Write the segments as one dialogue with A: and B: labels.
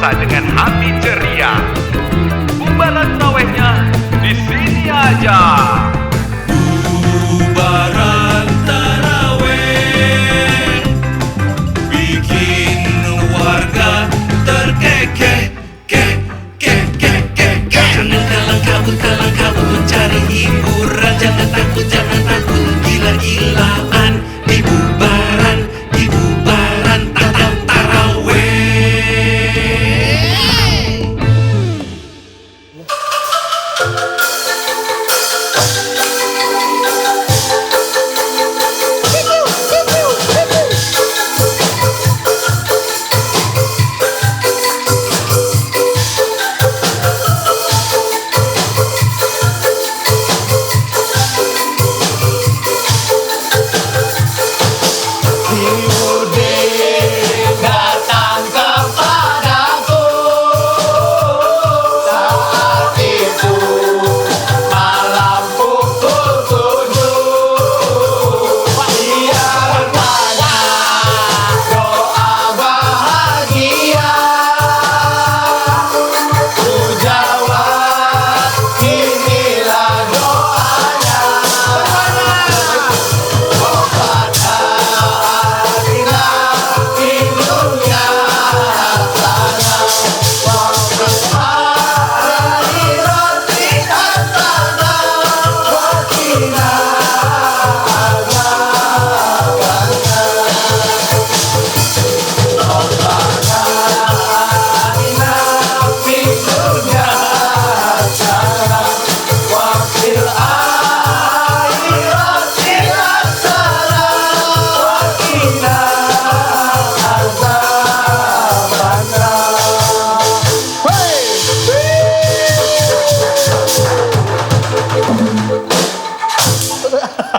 A: puasa dengan hati ceria. Bubaran tarawehnya di sini aja.
B: Bubaran taraweh bikin warga terkekeh, Jangan kalang kabut mencari hiburan. Jangan takut, gila-gilaan di bubaran taraweh. Datang kepadaku saat itu malam pukul 7. Dia bertanya doa bahagia. Ku jawab inilah doanya.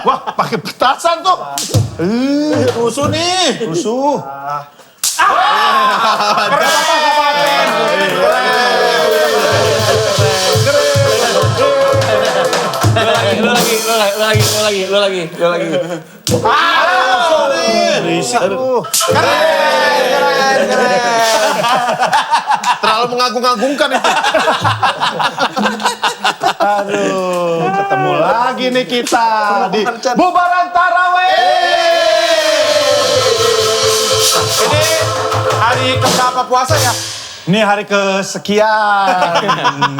C: Wah, pakai petasan tuh. Rusuh nih. Rusuh.
D: Lo lagi.
C: Risik tuh. Keren. Terlalu mengagung-agungkan itu. Aduh, ketemu lagi nih kita di Bubaran Taraweh. Ini hari keberapa puasa ya? Ini hari kesekian.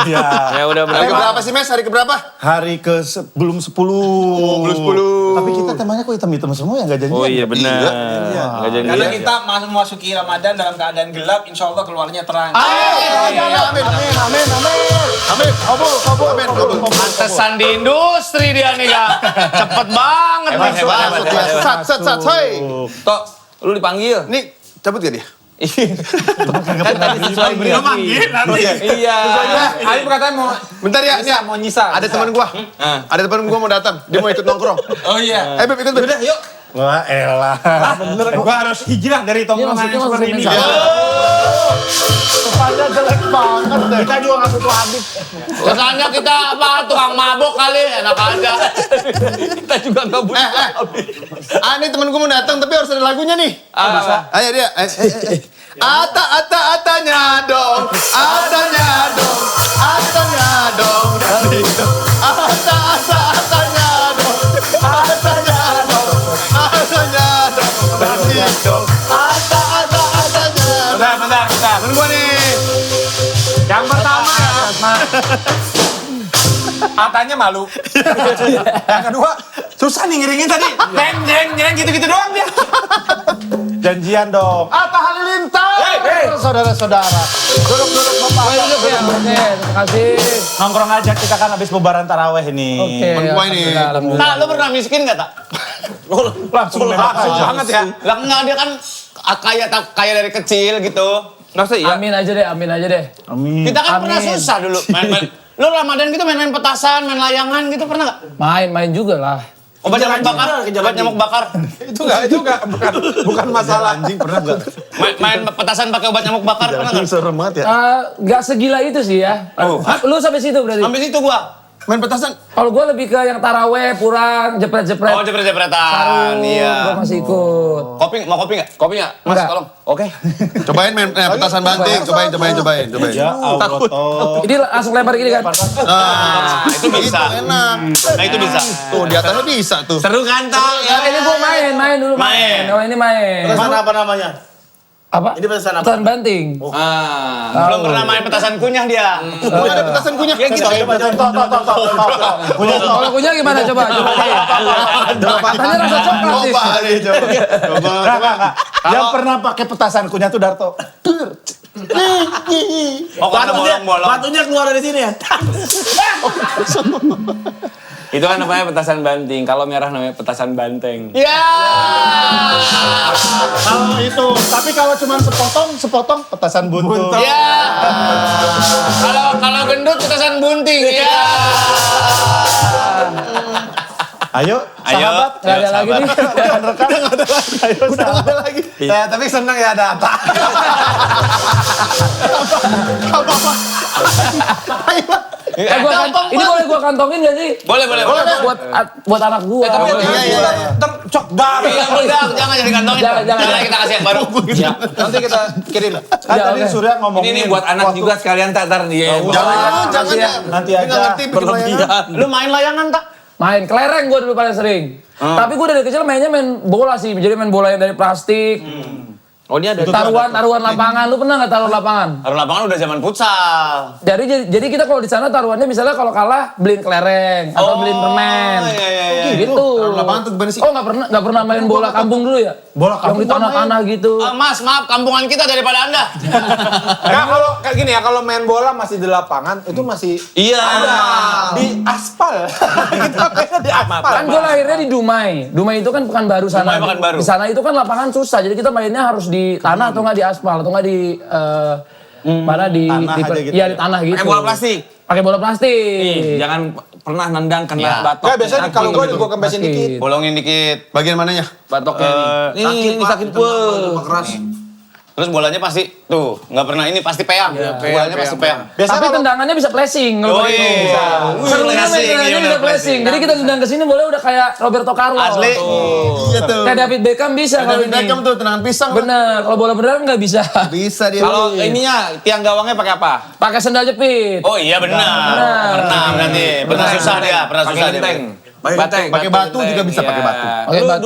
C: Ya.
D: Ya udah
C: Hari
D: berapa?
C: keberapa sih, Mes? Hari keberapa? Hari ke belum 10. Belum 10. Tapi kita temanya kok hitam-hitam semua ya, nggak janjian.
D: Oh iya benar.
C: Iya.
D: Nggak janjian.
E: Karena kita memasuki Ramadan dalam keadaan gelap, insya Allah keluarnya terang.
C: Amin. Kabul.
D: Pantesan di industri dia nih, Kak. Cepet banget.
C: Hebat. Sat, hoi.
D: Tok, lu dipanggil.
C: Nih, cabut gak dia?
D: Kan tadi sesuai berarti. Iya.
E: Alif katanya mau
C: Bentar ya, nih.
E: mau nyisa.
C: Ada teman gua. Ada teman gua mau datang. Dia mau ikut nongkrong.
E: Oh iya.
C: Beb, ikut, Beb.
E: Yuk.
C: Wah, elah. Bener, gua harus hijrah dari tongkrongan yang seperti ini. Kesannya jelek banget deh. Kita juga gak butuh Habib.
D: Kesannya kita apa? Tukang mabok kali, enak aja. Kita juga nggak butuh.
C: Ini temen gua mau datang, tapi harus ada lagunya nih.
D: Bisa.
C: Ayo dia. Atanya dong. Atanya dong. Atanya dong.
E: Bentar.
C: Temen gua nih.
E: Yang pertama, Atanya malu. Yang kedua, susah nih ngiringin tadi. Jeng gitu-gitu doang dia.
C: Janjian dong. Atta Halilintar. Saudara-saudara. Duduk Bapak.
F: Terima kasih.
C: Nongkrong aja, kita kan habis bubaran taraweh ini.
F: Oke.
C: Temen gua ini.
D: Tak, lu pernah miskin nggak, Tak?
C: Langsung
D: banget ya. Lah enggak, dia kan kaya dari kecil gitu. Masa iya?
F: Amin aja deh.
C: Amin.
D: Kita kan pernah
F: Amin.
D: susah dulu. Main-main. Lu Ramadan gitu main-main petasan, main layangan gitu pernah nggak?
F: Main juga lah.
D: Obat nyamuk bakar, obat nyamuk bakar.
E: Itu enggak, bukan masalah.
C: Anjing pernah nggak?
D: Main petasan pakai obat nyamuk bakar pernah nggak?
C: Serem banget ya.
F: Nggak segila itu sih ya.
D: Oh, hah?
F: Lu sampai situ berarti?
D: Sampai situ gua.
C: Main petasan.
F: Kalau gue lebih ke yang taraweh, purang, jepret-jepret.
D: Oh, jepret-jepretan.
F: Sarung,
D: Iya.
F: gue masih ikut.
D: Mau kopi nggak? Kopi nggak? Mas,
F: Enggak.
D: tolong. Oke.
C: Cobain main petasan banting. Cobain.
E: Ya Allah.
F: Ini langsung lempar gini kan.
C: Nah,
D: Itu bisa.
C: enak.
D: Nah, itu bisa.
C: Tuh, di atasnya bisa tuh.
D: Seru kan, Tang?
F: Nah, ini gue main dulu.
D: Main.
F: Oh, ini main.
E: Petasan apa namanya?
F: Apa?
E: Ini petasan apa?
F: Petasan banting.
D: Belum pernah main petasan kunyah dia.
C: Emang ada petasan kunyah?
D: Ya gitu.
F: Kalau kunyah gimana coba? Katanya rasa coklat sih.
C: Coba deh, coba.
E: Yang pernah pakai petasan kunyah tuh Darto.
D: Oh, kalau bolong-bolong.
E: Batunya keluar dari sini ya.
D: Itu kan namanya petasan banting. Kalau merah namanya petasan banteng.
F: Ya.
E: Kalau itu, tapi kalau cuma sepotong petasan buntu.
F: Ya. Kalau gendut petasan bunting. Ya.
E: Ayo, sahabat.
F: Nggak ada lagi nih.
E: Rekan-rekan. Ayo, sahabat.
C: Ada lagi.
E: Ya, tapi seneng ya ada apa.
F: Ini boleh gua kantongin gak sih?
D: Boleh.
F: Buat anak gua.
C: Iya.
E: Tercok dar.
D: Jangan jadi kantongin.
F: Jangan.
D: Kita kasih yang baru.
E: Nanti kita kirim. Kan
F: Ya,
E: tadi
F: oke.
E: Surya ngomongin.
D: Ini buat anak
E: waktu-
D: juga sekalian tak ntar dia.
C: Jangan ya.
E: Nanti
C: Dia
E: aja.
C: nggak ngerti bikin layangan.
D: Lu main layangan tak?
F: Main kelereng gua dulu paling sering. Tapi gua dari kecil mainnya main bola sih. Jadi main bola yang dari plastik.
D: Oh, dia ada.
F: Taruhan lapangan. Lu pernah nggak taruh lapangan?
D: Taruh lapangan udah zaman futsal.
F: Jadi kita kalau di sana taruhannya misalnya kalau kalah beliin kelereng atau beliin permen.
D: Iya.
F: Gitu.
C: Taruh lapangan tuh gimana sih?
F: Oh nggak pernah main bola kampung dulu ya?
E: Bola kampung
F: yang di tanah-tanah gitu.
D: Mas, maaf kampungan kita daripada Anda.
E: Nah, kalau kayak gini ya, kalau main bola masih di lapangan, itu masih
D: Iya.
E: di aspal. Kita mainnya di aspal.
F: Kan gue lahirnya di Dumai. Dumai itu kan Pekanbaru sana.
D: Dumai Pekanbaru.
F: Di sana itu kan lapangan susah. Jadi kita mainnya harus di tanah atau nggak di aspal atau nggak di mana di
C: Tanah aja gitu.
F: iya di tanah gitu.
D: Pakai bola plastik.
F: Pakai bola plastik.
D: Jangan pernah nendang kena
F: Iya.
D: batok.
E: Nggak, biasanya kalau gue kempesin
F: Sakit.
E: dikit.
D: Bolongin dikit
C: Bagian mananya?
D: batoknya nih. Ini sakit pul.
E: Keras.
D: Terus bolanya pasti tuh, nggak pernah ini pasti peang. Bolanya pasti peang.
E: Biasanya
F: Tapi
E: kalau
F: tendangannya bisa flashing kalau
D: Oh,
F: pakai itu.
D: iya.
F: Serunya
D: Flashing, iya
F: tendangannya
D: bener,
F: bisa flashing. Jadi kita tendang ke sini boleh udah kayak Roberto Carlos.
D: Asli.
C: Iya tuh.
F: Kayak David Beckham bisa kalau
C: David
F: ini.
C: Beckham tuh tendangan pisang.
F: Bener, kalau bola beneran nggak bisa.
C: Bisa dia.
D: Kalau ininya tiang gawangnya pakai apa?
F: Pakai sendal jepit.
D: Oh iya benar. Pernah berarti. Pernah susah dia, pernah susah dia.
C: Pakai batu juga bisa pakai batu.
F: Pakai batu.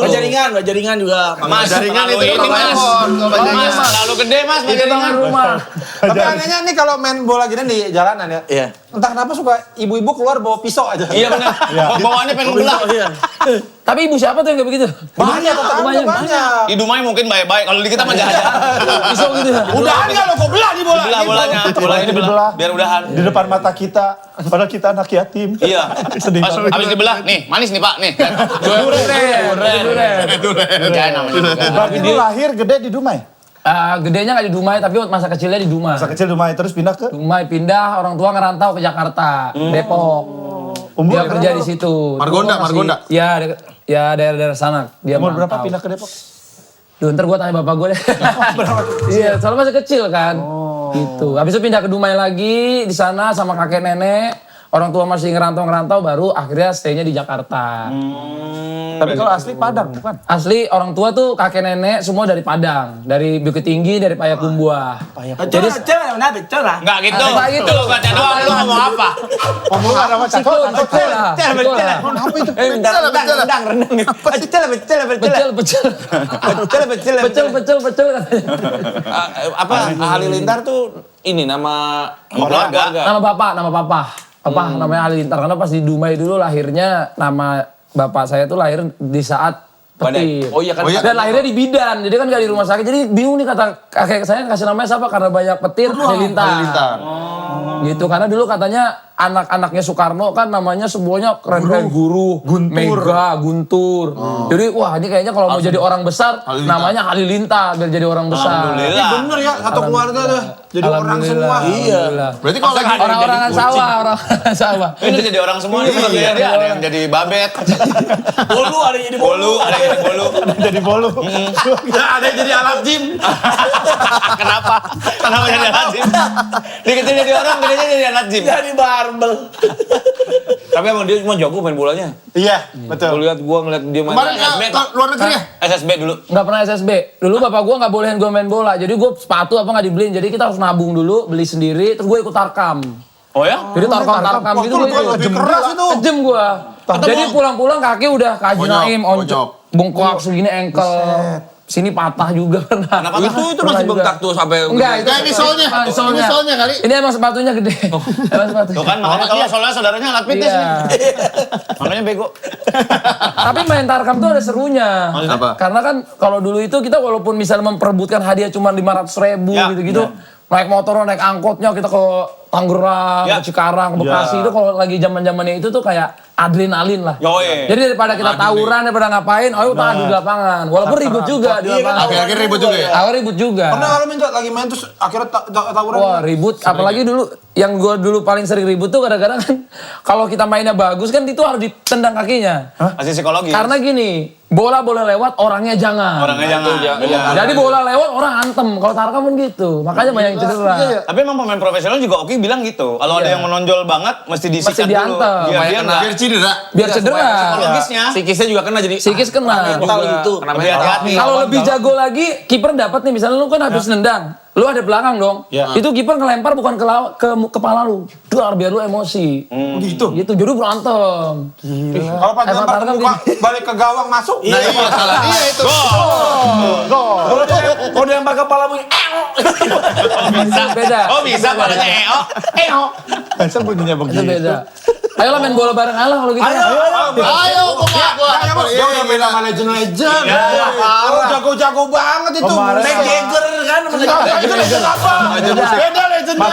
E: Jaringan juga.
D: Mas,
C: Jaringan
D: terlalu
C: itu
D: ini
C: kalau
D: mas.
C: telepon, kalau jaringan.
D: Mas, terlalu gede mas.
F: Itu tangan rumah.
E: Tapi anehnya nih kalau main bola gini di jalanan ya.
D: Iya.
E: Entah kenapa suka ibu-ibu keluar bawa pisau aja.
D: Iya benar. Bawaannya pengen belah.
F: Tapi ibu siapa tuh yang kayak begitu?
E: Banyak,
F: Banyak.
E: banyak.
D: Di Dumai mungkin baik-baik. Kalau di kita mah jahat.
F: Pisau gitu ya.
E: Udahan nggak lo, kok belah di bola?
D: Belah bolanya, bolanya dibelah. Biar udahan.
E: Di depan mata kita, padahal kita anak yatim.
D: Iya.
E: Sedih banget.
D: Habis dibelah, nih manis nih pak, nih.
F: Duren.
D: Jangan namanya.
E: Berarti lu lahir gede di Dumai?
F: Gedenya nggak di Dumai, tapi masa kecilnya di Dumai.
E: Masa kecil Dumai terus pindah ke?
F: Dumai pindah, orang tua ngerantau ke Jakarta, Depok.
E: Umur
F: Dia kerja di situ.
C: Margonda,
F: Dulu masih-
C: Margonda.
F: Iya, ya daerah-daerah sana. Dia
E: Umur berapa
F: merantau.
E: pindah ke Depok?
F: Duh, ntar gue tanya bapak gue deh. Iya, soalnya masih kecil kan. Gitu. Habis itu pindah ke Dumai lagi, di sana sama kakek nenek. Orang tua masih ngerantau-ngerantau, baru akhirnya stay-nya di Jakarta.
E: Tapi kalau asli Padang bukan?
F: Asli orang tua tuh kakek nenek semua dari Padang. Dari Bukit Tinggi, dari Payakumbuh. Jadi
D: Enggak gitu.
F: Nggak gitu.
D: Lu baca doang, lu ngomong apa?
E: Ngomong ada macam
F: Sikul lah.
E: Apa itu?
F: Pecel katanya.
D: Apa Halilintar tuh ini nama keluarga.
F: Nama bapak. Apa namanya Halilintar, karena pas di Dumai dulu lahirnya nama bapak saya tuh lahir di saat petir.
D: Oh iya kan.
F: Dan lahirnya di bidan, jadi kan gak di rumah sakit. Jadi bingung nih kata kakek saya kasih namanya siapa, karena banyak petir Halilintar. Gitu, karena dulu katanya anak-anaknya Soekarno kan namanya semuanya keren-keren Guru, Mega, Guntur. Jadi wah ini kayaknya kalau mau jadi orang besar namanya Halilintar biar jadi orang besar.
D: Alhamdulillah.
E: Bener ya, satu keluarga tuh. jadi orang semua.
F: Iya.
D: Berarti kalau lagi
F: Orang-orangan sawah.
G: Ini udah jadi orang semua nih.
F: Iya,
G: Ada yang jadi babet.
B: Bolu ada yang jadi bolu.
G: Ada yang jadi bolu.
C: Jadi bolu.
E: Ada yang jadi alat gym.
G: Kenapa? Kenapa jadi anak gym? Dikecil jadi orang, gedenya jadi anak gym.
B: Jadi barbel.
G: Tapi emang dia cuma jago main bolanya.
C: Iya,
G: Gue
C: betul.
G: lihat gue ngeliat dia main
D: kemarin
G: SSB.
D: ke luar negeri ya?
G: SSB dulu.
F: Nggak pernah SSB. Dulu bapak gua nggak bolehin gua main bola. Jadi gua sepatu apa nggak dibeliin. Jadi kita harus nabung dulu, beli sendiri. Terus gua ikut tarkam.
G: Oh ya?
F: Jadi tarkam gitu
E: Wah,
F: gua
E: lebih keras itu.
F: kejem gua. Jadi pulang-pulang kaki udah kaji
D: Bonyok,
F: naim,
D: bonyok.
F: bengkok segini engkel. Sini patah juga pernah.
G: Itu masih bengkak tuh sampai...
F: Enggak,
D: Kayak ini soalnya.
F: ini soalnya.
D: Ini soalnya kali.
F: Ini emang sepatunya gede. Emang sepatu.
G: Tuh kan, makanya kalau soalnya saudaranya anak pitis
F: Iya.
G: nih. Makanya bego.
F: Tapi main tarkam tuh ada serunya.
D: Apa?
F: Karena kan kalau dulu itu kita walaupun misalnya memperebutkan hadiah cuma 500.000
G: Ya,
F: gitu-gitu. Naik motor, naik angkotnya kita ke Tangerang,
G: Ya.
F: ke Cikarang, ke Bekasi. Itu kalau lagi zaman-zamannya itu tuh kayak adrenalin lah.
G: Yoi.
F: Jadi daripada kita tawuran, daripada ngapain, ayo adu di lapangan. Walaupun ribut juga di lapangan.
D: Akhir-akhir ribut juga ya?
F: Awal ribut juga.
E: Pernah ngalamin nggak lagi main terus akhirnya tawuran?
F: Wah ribut, apalagi dulu yang gue dulu paling sering ribut tuh kadang-kadang kan kalau kita mainnya bagus kan itu harus ditendang kakinya.
G: Masih psikologi.
F: Karena gini, bola boleh lewat, orangnya jangan.
G: Orangnya jangan. Iya.
F: Jadi bola lewat, orang hantem. Kalau tarkam pun gitu, makanya banyak yang cedera.
G: Tapi emang pemain profesional juga Oki bilang gitu. Kalau ada yang menonjol banget, mesti disikat dulu.
F: diantem.
G: Biar dia nggak...
D: Biar cedera.
F: Biar cedera.
G: Psikologisnya.
B: Psikisnya juga kena jadi.
F: Psikis kena.
B: Mental gitu.
G: Lebih hati-hati.
F: Kalau lebih jago lagi, kiper dapat nih. Misalnya lu kan habis nendang, lu ada belakang dong. Itu kiper ngelempar bukan ke kepala lu. Duar biar lu emosi.
E: Gitu.
F: Gitu, jadi berantem.
E: Kalau pas
F: Emang
E: lempar ke
F: tarkam
E: muka, balik ke gawang masuk.
D: Nah iya salah dia itu.
B: Kalau dia lempar kepala bunyi.
F: Itu beda.
G: Oh bisa palanya EO.
C: Masa bunyinya
F: Itu
C: begitu?
F: beda. Ayolah main bola bareng alah kalau gitu.
D: Ayo gua.
E: Dia udah main sama legend-legend. Oh, jago-jago banget itu.
C: Kemarin
B: Mick Jagger kan.
E: Itu legend apa? Beda legendnya.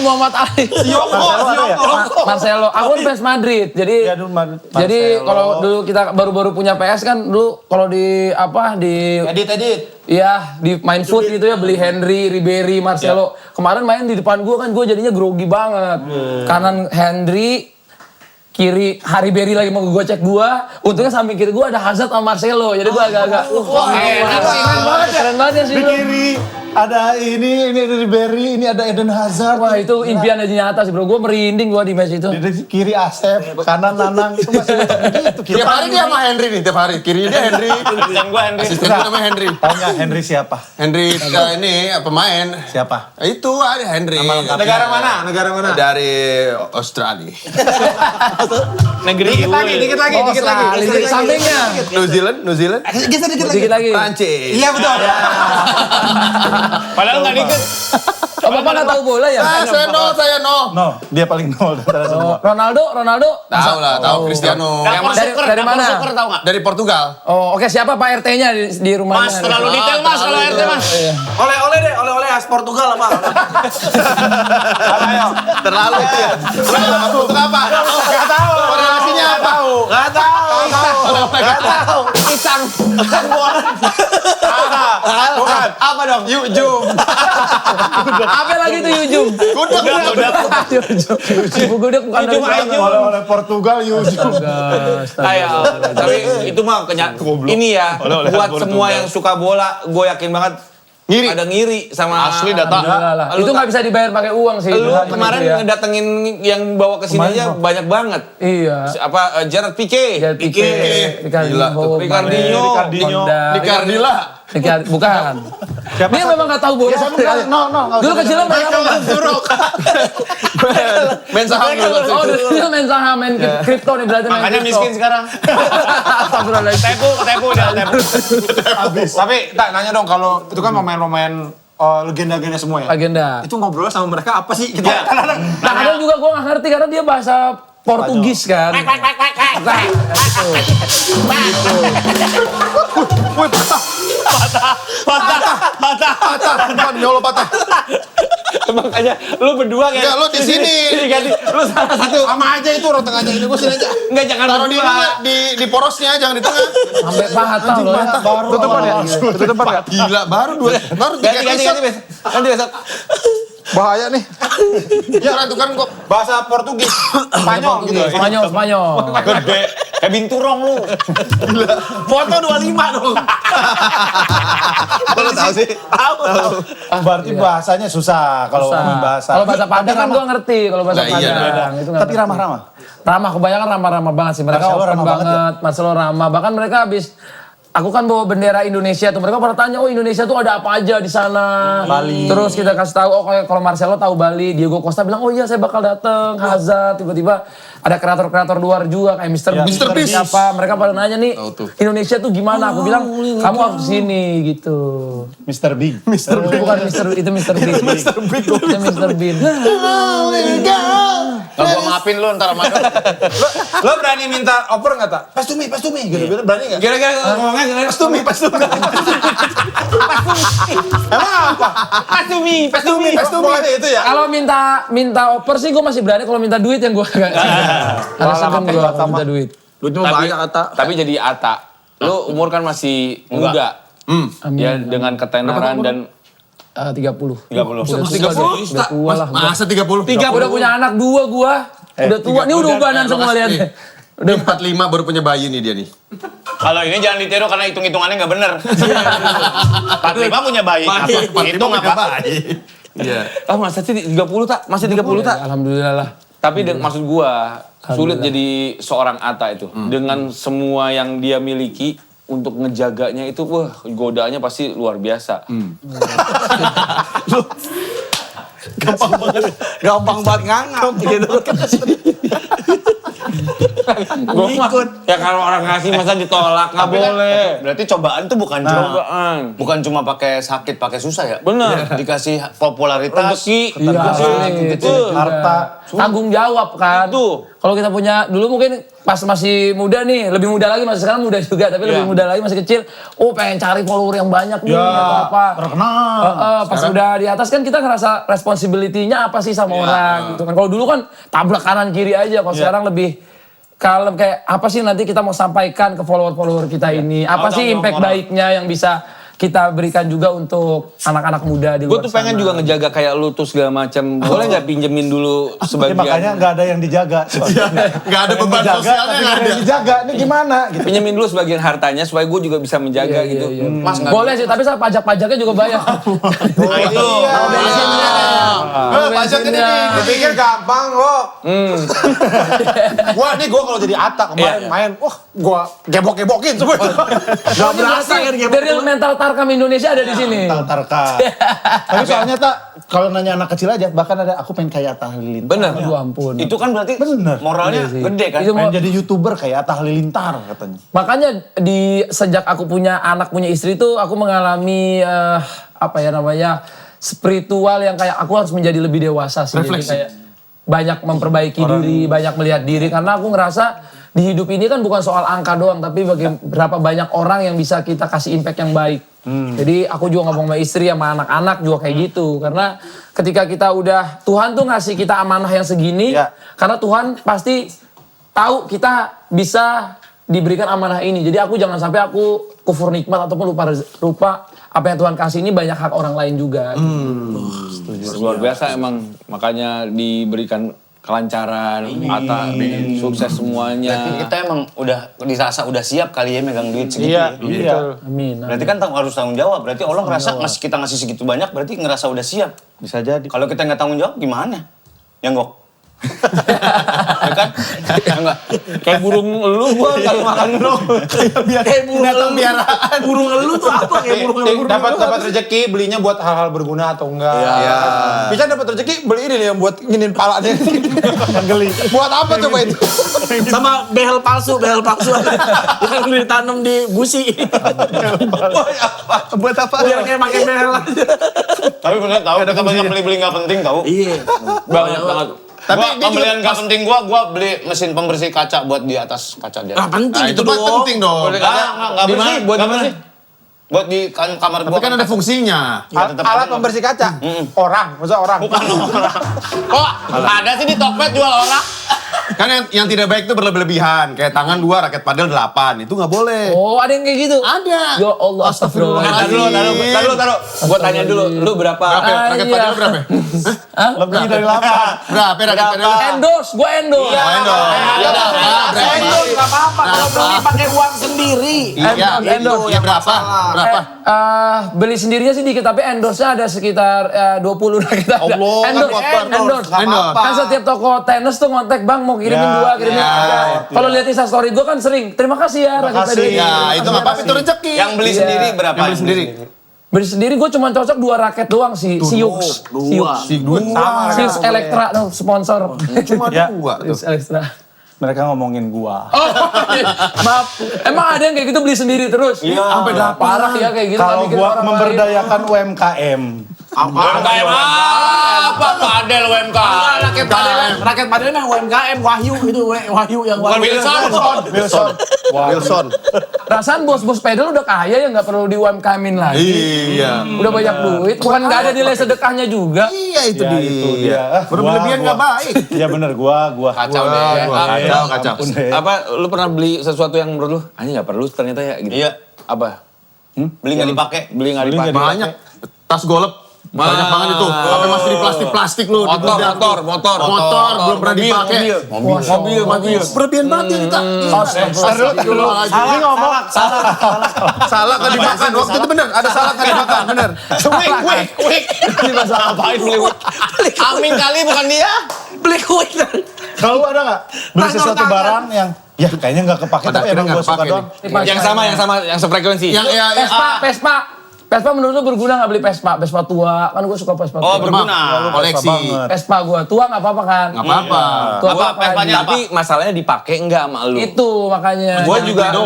F: Muhammad Ali.
E: Yoko.
F: Marcelo. Aku kan fans Madrid. Jadi
C: Ya dulu
F: jadi kalau dulu kita baru-baru punya PS kan dulu kalau di apa di
E: Edit.
F: iya di main foot gitu ya beli Henry, Ribery, Marcelo. Kemarin main di depan gua kan gua jadinya grogi banget. Kanan Henry, kiri Ribery lagi mau gocek gua. Untungnya samping kiri gua ada Hazard sama Marcelo. Jadi gua agak-agak keren banget ya sih.
C: Di
F: lu.
C: kiri ada ini ada Ribery, ini ada Eden Hazard.
F: Wah itu impian aja nyata sih bro. Gua merinding gua di match itu.
C: Di kiri Asep, kanan Nanang. Itu masih begitu. Kiri
D: Tiap hari dia sama Henry nih, tiap hari. Kiri dia Henry.
G: Dan gue Henry.
D: Asisten gue namanya Henry.
C: Tanya Henry siapa?
D: Henry ini pemain.
C: Siapa?
D: Itu ada Henry.
E: Negara mana?
D: Dari Australia.
G: Negeri
E: Dikit lagi.
F: Di sampingnya.
D: New Zealand.
F: Dikit lagi.
D: Prancis.
E: Iya betul.
G: Padahal nggak dikit.
F: Oh bapak nggak tahu bola ya?
D: Saya no.
C: No, dia paling nol dari antara semua.
F: Ronaldo.
D: Tahu lah, tahu Cristiano.
F: Dari mana?
G: Suker tahu nggak?
D: Dari Portugal.
F: Oh oke siapa Pak RT-nya di rumahnya?
G: Mas terlalu detail mas kalau RT mas.
B: Oleh-oleh deh, oleh-oleh khas Portugal apa?
E: Ayo.
D: Terlalu ya. Untuk apa?
E: Gak tahu.
D: Korelasinya apa?
E: Gak tahu.
F: Pisang.
E: Bukan.
D: Apa dong? Yujum.
F: Apa lagi tuh Yujum?
D: Gudeg.
F: Ibu gudeg bukan dari sana.
C: Oleh Portugal, Yusuf.
G: Ayo, tapi itu mah ini ya buat semua yang suka bola, gue yakin banget
D: Ngiri.
G: ada ngiri sama
D: Asli data.
F: Alhamdulillah lah. Itu nggak bisa dibayar pakai uang sih.
G: Lu
F: Itu
G: kemarin
F: ya.
G: ngedatengin yang bawa ke sini aja banyak banget.
F: Iya.
G: Apa Gerard Pique,
F: Jadi Pique,
D: Gila tuh.
G: Ricardinho,
F: Ricardinho, bukan. Dia memang nggak tahu bola. Dulu kecilnya main apa?
D: Main saham dulu.
F: Oh, dulu main saham, main kripto nih berarti main
G: makanya
F: kripto.
G: miskin sekarang.
F: Astagfirullahaladzim.
G: Tepu udah tepu.
E: Tapi tak nanya dong kalau itu kan pemain-pemain legenda-legenda semua ya.
F: Agenda.
E: Itu ngobrol sama mereka apa sih? Kita
F: Nah, kadang juga gue nggak ngerti karena dia bahasa Portugis kan. Nah,
D: Patah. Nyolo patah.
G: Makanya lu berdua kayak.
E: Enggak, lu di sini.
G: Ganti. Lu salah satu.
E: Sama aja itu orang tengahnya ini gue sini aja.
G: Enggak, jangan
E: Taruh di
G: berdua.
E: di porosnya, jangan di tengah.
F: Sampai patah loh.
C: Tutupan ya? Tutupan ya?
E: Gila, baru
G: Ganti
E: episode.
G: besok. Ganti besok.
E: Bahaya nih. Ya itu kan kok bahasa Portugis, Spanyol gitu.
F: Spanyol.
G: Gede. Kayak binturong lu.
E: Foto 25 dong. Kalau tahu sih. Tahu.
C: Berarti bahasanya susah kalau ngomongin bahasa.
F: Kalau bahasa Padang kan gue ngerti kalau bahasa
E: Nah, iya,
F: Padang. Itu nggak
C: Tapi
F: ngerti.
C: ramah-ramah.
F: Ramah, kebanyakan ramah-ramah banget sih. Mereka
C: Marcelo
F: open
C: ramah banget
F: banget, Marcelo ramah. Bahkan mereka habis, aku kan bawa bendera Indonesia tuh. Mereka pada tanya, oh Indonesia tuh ada apa aja di sana. Bali. Terus kita kasih tahu, oh kayak kalau Marcelo tahu Bali, Diego Costa bilang, oh iya saya bakal dateng. Hazard, tiba-tiba ada kreator-kreator luar juga kayak Mr. Beast. Siapa? Mereka pada nanya nih, Indonesia tuh gimana? Aku bilang, kamu harus kesini gitu.
C: Mr. Big.
F: Bukan itu Mr. Bean. Itu Mr. Bean.
D: Gak gua maafin lu ntar sama
E: Lo berani minta oper nggak tak? Pas to me gitu. Berani nggak?
G: Kira-kira ngomongnya gimana?
E: Pas to me. Emang apa?
G: Pas to me.
E: Pokoknya itu ya.
F: Kalau minta oper sih gue masih berani. Kalau minta duit yang gue agak ada segan gue kalau minta duit.
D: Duit mah banyak kata.
G: Tapi jadi Ata, lu umur kan masih muda. Ya dengan ketenaran dan
F: 30.
G: 30.
F: Udah tua lah.
E: Masa 30?
F: Udah punya anak 2 gua. Udah tua. Ini udah ubanan semua lihat.
E: Udah 45 baru punya bayi nih dia nih.
D: Kalau ini jangan ditiru karena hitung-hitungannya nggak bener. 45 punya bayi. Hitung apa?
E: Iya.
G: Ah masa sih 30 tak? Masih 30 tak?
F: Alhamdulillah lah.
G: Tapi maksud gua sulit jadi seorang Ata itu. Dengan semua yang dia miliki untuk ngejaganya itu wah godaannya pasti luar biasa.
D: Gampang banget ngangap gitu.
G: Gua mah ya kalau orang ngasih masa ditolak nggak boleh.
D: Berarti cobaan tuh bukan cuma pakai sakit, pakai susah ya?
G: Bener.
D: Dikasih popularitas.
G: Rezeki.
F: Iya, itu
C: harta.
F: tanggung jawab kan.
G: Itu.
F: Kalau kita punya dulu mungkin pas masih muda nih, lebih muda lagi, masih sekarang muda juga, tapi lebih muda lagi masih kecil. Oh pengen cari follower yang banyak nih atau apa.
C: Terkenal.
F: Pas udah di atas kan kita ngerasa responsibility-nya apa sih sama orang gitu kan. Kalau dulu kan tabrak kanan kiri aja, kalau sekarang lebih kalem kayak apa sih nanti kita mau sampaikan ke follower-follower kita ini. Apa sih impact baiknya yang bisa kita berikan juga untuk anak-anak muda di
G: Gue
F: luar
G: tuh pengen
F: sana.
G: juga ngejaga kayak lu tuh segala macam. Boleh nggak pinjemin dulu sebagian?
C: Makanya nggak ada yang dijaga.
E: Nggak ada beban
C: Dijaga,
E: sosialnya
C: tapi
E: nggak
C: nggak ada
E: ada.
C: yang dijaga. Ini gimana? Gitu.
G: Pinjemin dulu sebagian hartanya supaya gue juga bisa menjaga
F: Iya,
G: gitu.
F: iya, iya.
G: Mas nggak
F: Boleh sih, tapi saya pajak-pajaknya juga bayar.
D: Nah itu.
E: Pajak ini nih, dipikir gampang kok. Gua kalau jadi Ata kemarin main, wah gua gebok-gebokin semua.
F: Gak berasa kan dari mental Tarkam Indonesia ada di sini.
C: Tarka. Tapi soalnya tak, kalau nanya anak kecil aja, bahkan ada aku pengen kayak Atta Halilintar.
G: Bener.
F: Aduh ampun.
D: Itu kan berarti
C: Bener.
D: moralnya
F: Iya sih.
D: gede kan?
F: Itu
C: Pengen jadi YouTuber kayak Atta Halilintar katanya.
F: Makanya sejak aku punya anak, punya istri tuh aku mengalami apa ya namanya spiritual yang kayak aku harus menjadi lebih dewasa sih. Jadi kayak banyak memperbaiki diri, banyak melihat diri karena aku ngerasa di hidup ini kan bukan soal angka doang, tapi berapa banyak orang yang bisa kita kasih impact yang baik. Jadi aku juga ngomong sama istri, sama anak-anak juga kayak gitu. Karena ketika kita udah, Tuhan tuh ngasih kita amanah yang segini, karena Tuhan pasti tahu kita bisa diberikan amanah ini. Jadi aku jangan sampai aku kufur nikmat ataupun lupa apa yang Tuhan kasih ini banyak hak orang lain juga.
G: Luar biasa emang, makanya diberikan kelancaran, Ata sukses semuanya.
D: Berarti kita emang udah dirasa udah siap kali ya megang duit segitu.
C: Iya.
F: Amin.
D: Berarti kan harus tanggung jawab. Berarti Allah ngerasa kita ngasih segitu banyak berarti ngerasa udah siap.
C: Bisa jadi.
D: Kalau kita nggak tanggung jawab gimana? Ya Gok? Ya kan? Ya enggak?
G: Kayak burung elu gua kalau makan lu.
E: Kayak burung biaraan.
D: Burung elu tuh apa? Kayak burung elu.
E: Dapat rezeki belinya buat hal-hal berguna atau enggak? Iya. Bisa dapat rezeki beli ini nih yang buat nginin palanya. Yang geli. Buat apa coba itu?
H: Sama behel palsu yang ditanam di busi.
E: Buat apa?
H: Biar kayak pakai behel aja.
D: Tapi bener tau, kita banyak beli-beli nggak penting tau.
H: Iya.
G: Banget.
D: Tapi pembelian nggak penting gua beli mesin pembersih kaca buat di atas kaca dia.
H: Nah, penting
E: Nah,
H: itu
E: itu buat
H: dong.
E: penting dong.
D: Nggak
G: Di mana?
D: bersih,
G: Buat
D: nggak
G: di mana?
D: bersih. Buat di kamar
C: Tapi
D: gua.
C: kan ada fungsinya.
E: Alat pembersih kaca. Orang, maksudnya orang.
D: Bukan orang. Kok ada sih di Tokped jual orang?
C: Kan yang tidak baik itu berlebihan. Kayak tangan 2, raket padel 8. Itu nggak boleh.
F: Oh, ada yang kayak gitu?
C: Ada.
F: Ya Allah, astagfirullah.
G: Taruh. Gua tanya dulu, lu berapa?
C: Raket
F: iya.
C: padel berapa?
F: Lebih dari 8.
C: Berapa raket padel?
F: Endorse, gue endorse.
H: Endorse nggak apa-apa kalau beli pakai uang sendiri.
C: Iya,
F: Endorse.
C: iya berapa? Berapa?
F: Beli sendirinya sih dikit, tapi endorse-nya ada sekitar 20 raket ada.
C: Allah, kan
F: Endorse.
C: Endorse.
F: Kan setiap toko tenis tuh ngontek, Bang mau kirimin 2, kirimin 3. Kalau lihat Instastory gue kan sering, terima kasih ya raket padel.
C: Ya, itu nggak apa-apa, itu rezeki.
D: Yang beli sendiri berapa?
C: Yang beli sendiri.
F: Beli sendiri gue cuma cocok 2 raket doang sih, Siux. Siux Elektra no, sponsor.
C: Cuma 2 tuh.
F: Siux Elektra.
I: Mereka ngomongin gua.
F: Maaf, emang ada yang kayak gitu beli sendiri terus? Iya. Sampai parah ya kayak gitu.
I: Kalau
F: nggak mikirin
I: gua
F: orang lain.
I: memberdayakan UMKM.
D: UMKM apa? Padel UMKM.
H: Raket padel mah UMKM Wahyu itu Wahyu yang
D: Bukan
C: Wilson.
F: Perasaan bos-bos pedal udah kaya ya nggak perlu di UMKM-in lagi.
C: Iya.
F: Udah banyak duit, bukan nggak ada nilai sedekahnya juga.
C: Iya itu
I: Ya, itu dia.
C: Berlebihan nggak baik.
I: Iya bener, gua.
G: Kacau deh.
C: Kacau.
G: Apa lu pernah beli sesuatu yang menurut lu anjing nggak perlu ternyata ya gitu?
D: Iya.
G: Apa?
D: Beli nggak dipakai.
G: Beli nggak dipakai.
C: Banyak. Tas golep. Banyak banget itu. Sampai masih di plastik-plastik lu.
G: Motor
C: Belum pernah dipakai.
G: Mobil.
C: Berlebihan banget kita.
E: Ini ngomong.
C: Salah kan dimakan. Waktu itu bener. Ada salah kan dimakan. Bener.
D: Wik. Ini masalah ngapain beli wik? Amin kali bukan dia.
H: beli kue.
I: Kalau ada nggak beli sesuatu barang yang ya kayaknya nggak kepake tapi emang gua suka doang.
G: Yang sefrekuensi.
F: Vespa menurut lu berguna nggak beli Vespa? Vespa tua, kan gue suka Vespa tua.
D: Oh berguna.
C: Koleksi.
F: Vespa gue tua nggak apa-apa kan?
C: Nggak apa-apa.
F: Tua
D: Apa,
F: apa?
D: Vespanya apa?
G: Tapi masalahnya dipakai enggak sama lu.
F: Itu makanya.
G: Gue juga ada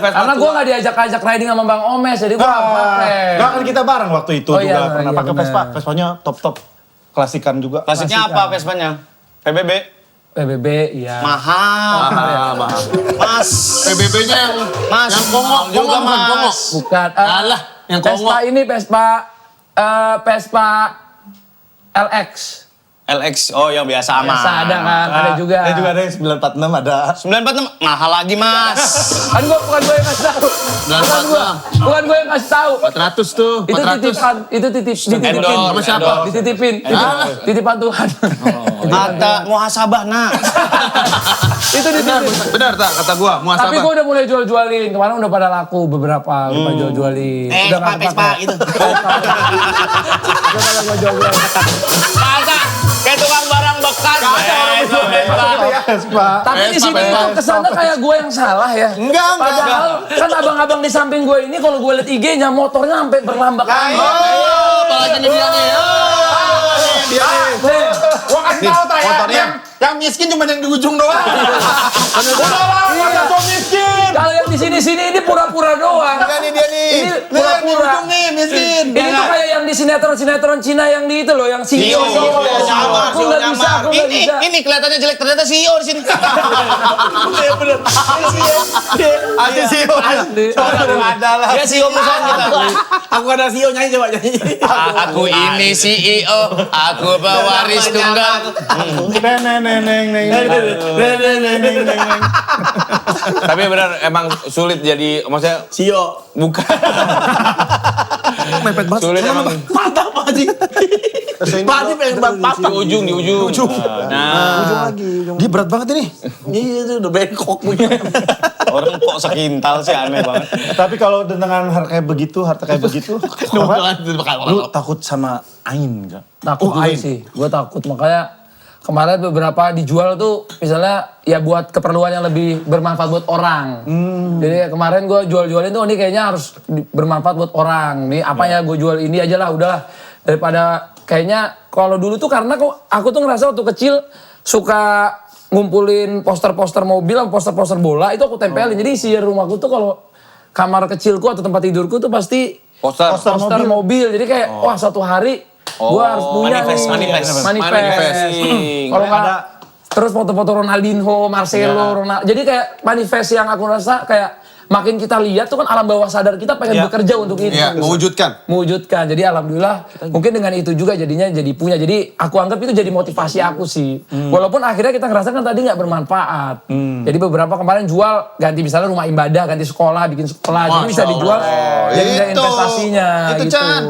G: Vespa
F: Karena gue
G: tua.
F: nggak diajak-ajak riding sama Bang Omes, jadi gue nggak pakai.
I: Nggak kan kita bareng waktu itu
F: Oh,
I: juga
F: iya,
I: pernah
F: iya,
I: pakai
F: benar.
I: Vespa. Vespanya top klasikan juga.
D: Klasiknya apa Vespanya? PBB?
F: PBB, iya.
D: Mahal. Mas.
C: PBB-nya yang
D: Mas.
C: yang kongok
D: juga
C: kongok.
D: mas.
F: Bukan.
C: Alah, yang
F: Vespa
C: kongok.
F: ini Vespa LX.
D: LX, oh yang biasa aman.
F: Biasa ada kan, ada juga.
I: Ada juga ada yang 946 ada.
D: 946, mahal lagi mas.
F: Kan bukan gue yang kasih tahu. Bukan gue yang kasih tahu.
C: 400 tuh,
F: Itu
C: 400.
F: titipan, dititipin.
C: Sama siapa?
F: Dititipin. Titipan Tuhan.
D: Kata muhasabah nak.
F: Itu dititipin.
C: Benar tak kata gua,
F: Tapi
C: muhasabah.
F: gue udah mulai jual-jualin. Kemarin udah pada laku beberapa. Udah jual-jualin. Udah nggak
D: Vespa
F: kepake.
D: gitu.
F: Udah pada gue jual-jualin.
D: Masa kayak tukang barang bekas.
I: Vespa.
F: Tapi di sini tuh kesannya kayak gue yang salah ya.
C: Enggak.
F: Padahal kan abang-abang di samping gue ini kalau gue liat IG-nya motornya sampai berlambak.
C: Apalagi ini dia nih.
E: Gua kasih tau tak ya, yang miskin cuma yang di ujung doang. Udah miskin.
F: Kalau yang di sini-sini ini pura-pura doang.
C: Enggak nih dia nih.
F: Ini
E: Di
F: pura-pura.
E: ujung nih miskin.
F: Ini tuh kayak yang di sinetron-sinetron Cina yang di itu loh, yang CEO. Aku nggak bisa, aku nggak bisa.
D: Ini kelihatannya jelek ternyata CEO di sini.
C: Ada sih.
E: Ada lah.
D: Dia CEO perusahaan kita.
H: Aku ada CEO nyanyi coba nyanyi.
D: Aku ini CEO, aku pewaris tunggal.
G: Tapi benar emang sulit jadi maksudnya
H: CEO.
G: bukan.
C: Mepet banget.
G: Sulit emang
H: Mantap Pak Haji. Pak Haji pengen banget
G: di ujung. Nah,
C: Dia berat banget ini.
H: Iya itu udah bengkok punya.
D: Orang kok sekintal sih aneh banget.
I: Tapi kalau dengan harta kayak begitu, lu takut sama Ain nggak?
F: Takut juga sih, gue takut. Makanya kemarin beberapa dijual tuh misalnya ya buat keperluan yang lebih bermanfaat buat orang. Jadi kemarin gue jual-jualin tuh ini kayaknya harus bermanfaat buat orang. Nih apa ya gue jual ini aja lah udahlah. Daripada kayaknya kalau dulu tuh karena aku tuh ngerasa waktu kecil suka ngumpulin poster-poster mobil sama poster-poster bola itu aku tempelin. Jadi isi rumahku tuh kalau kamar kecilku atau tempat tidurku tuh pasti
G: poster
F: mobil. Jadi kayak wah suatu hari gua harus punya
D: manifest.
F: Kalau nggak terus foto-foto Ronaldinho, Marcelo, Ronaldo. Jadi kayak manifest yang aku rasa kayak makin kita lihat tuh kan alam bawah sadar kita pengen bekerja untuk itu.
C: Iya, mewujudkan.
F: Jadi alhamdulillah mungkin dengan itu juga jadinya jadi punya. Jadi aku anggap itu jadi motivasi aku sih. Walaupun akhirnya kita ngerasa kan tadi nggak bermanfaat. Jadi beberapa kemarin jual ganti misalnya rumah ibadah, ganti sekolah, bikin sekolah. Jadi bisa dijual jadi ada investasinya
C: Itu,
F: gitu.
C: Chan.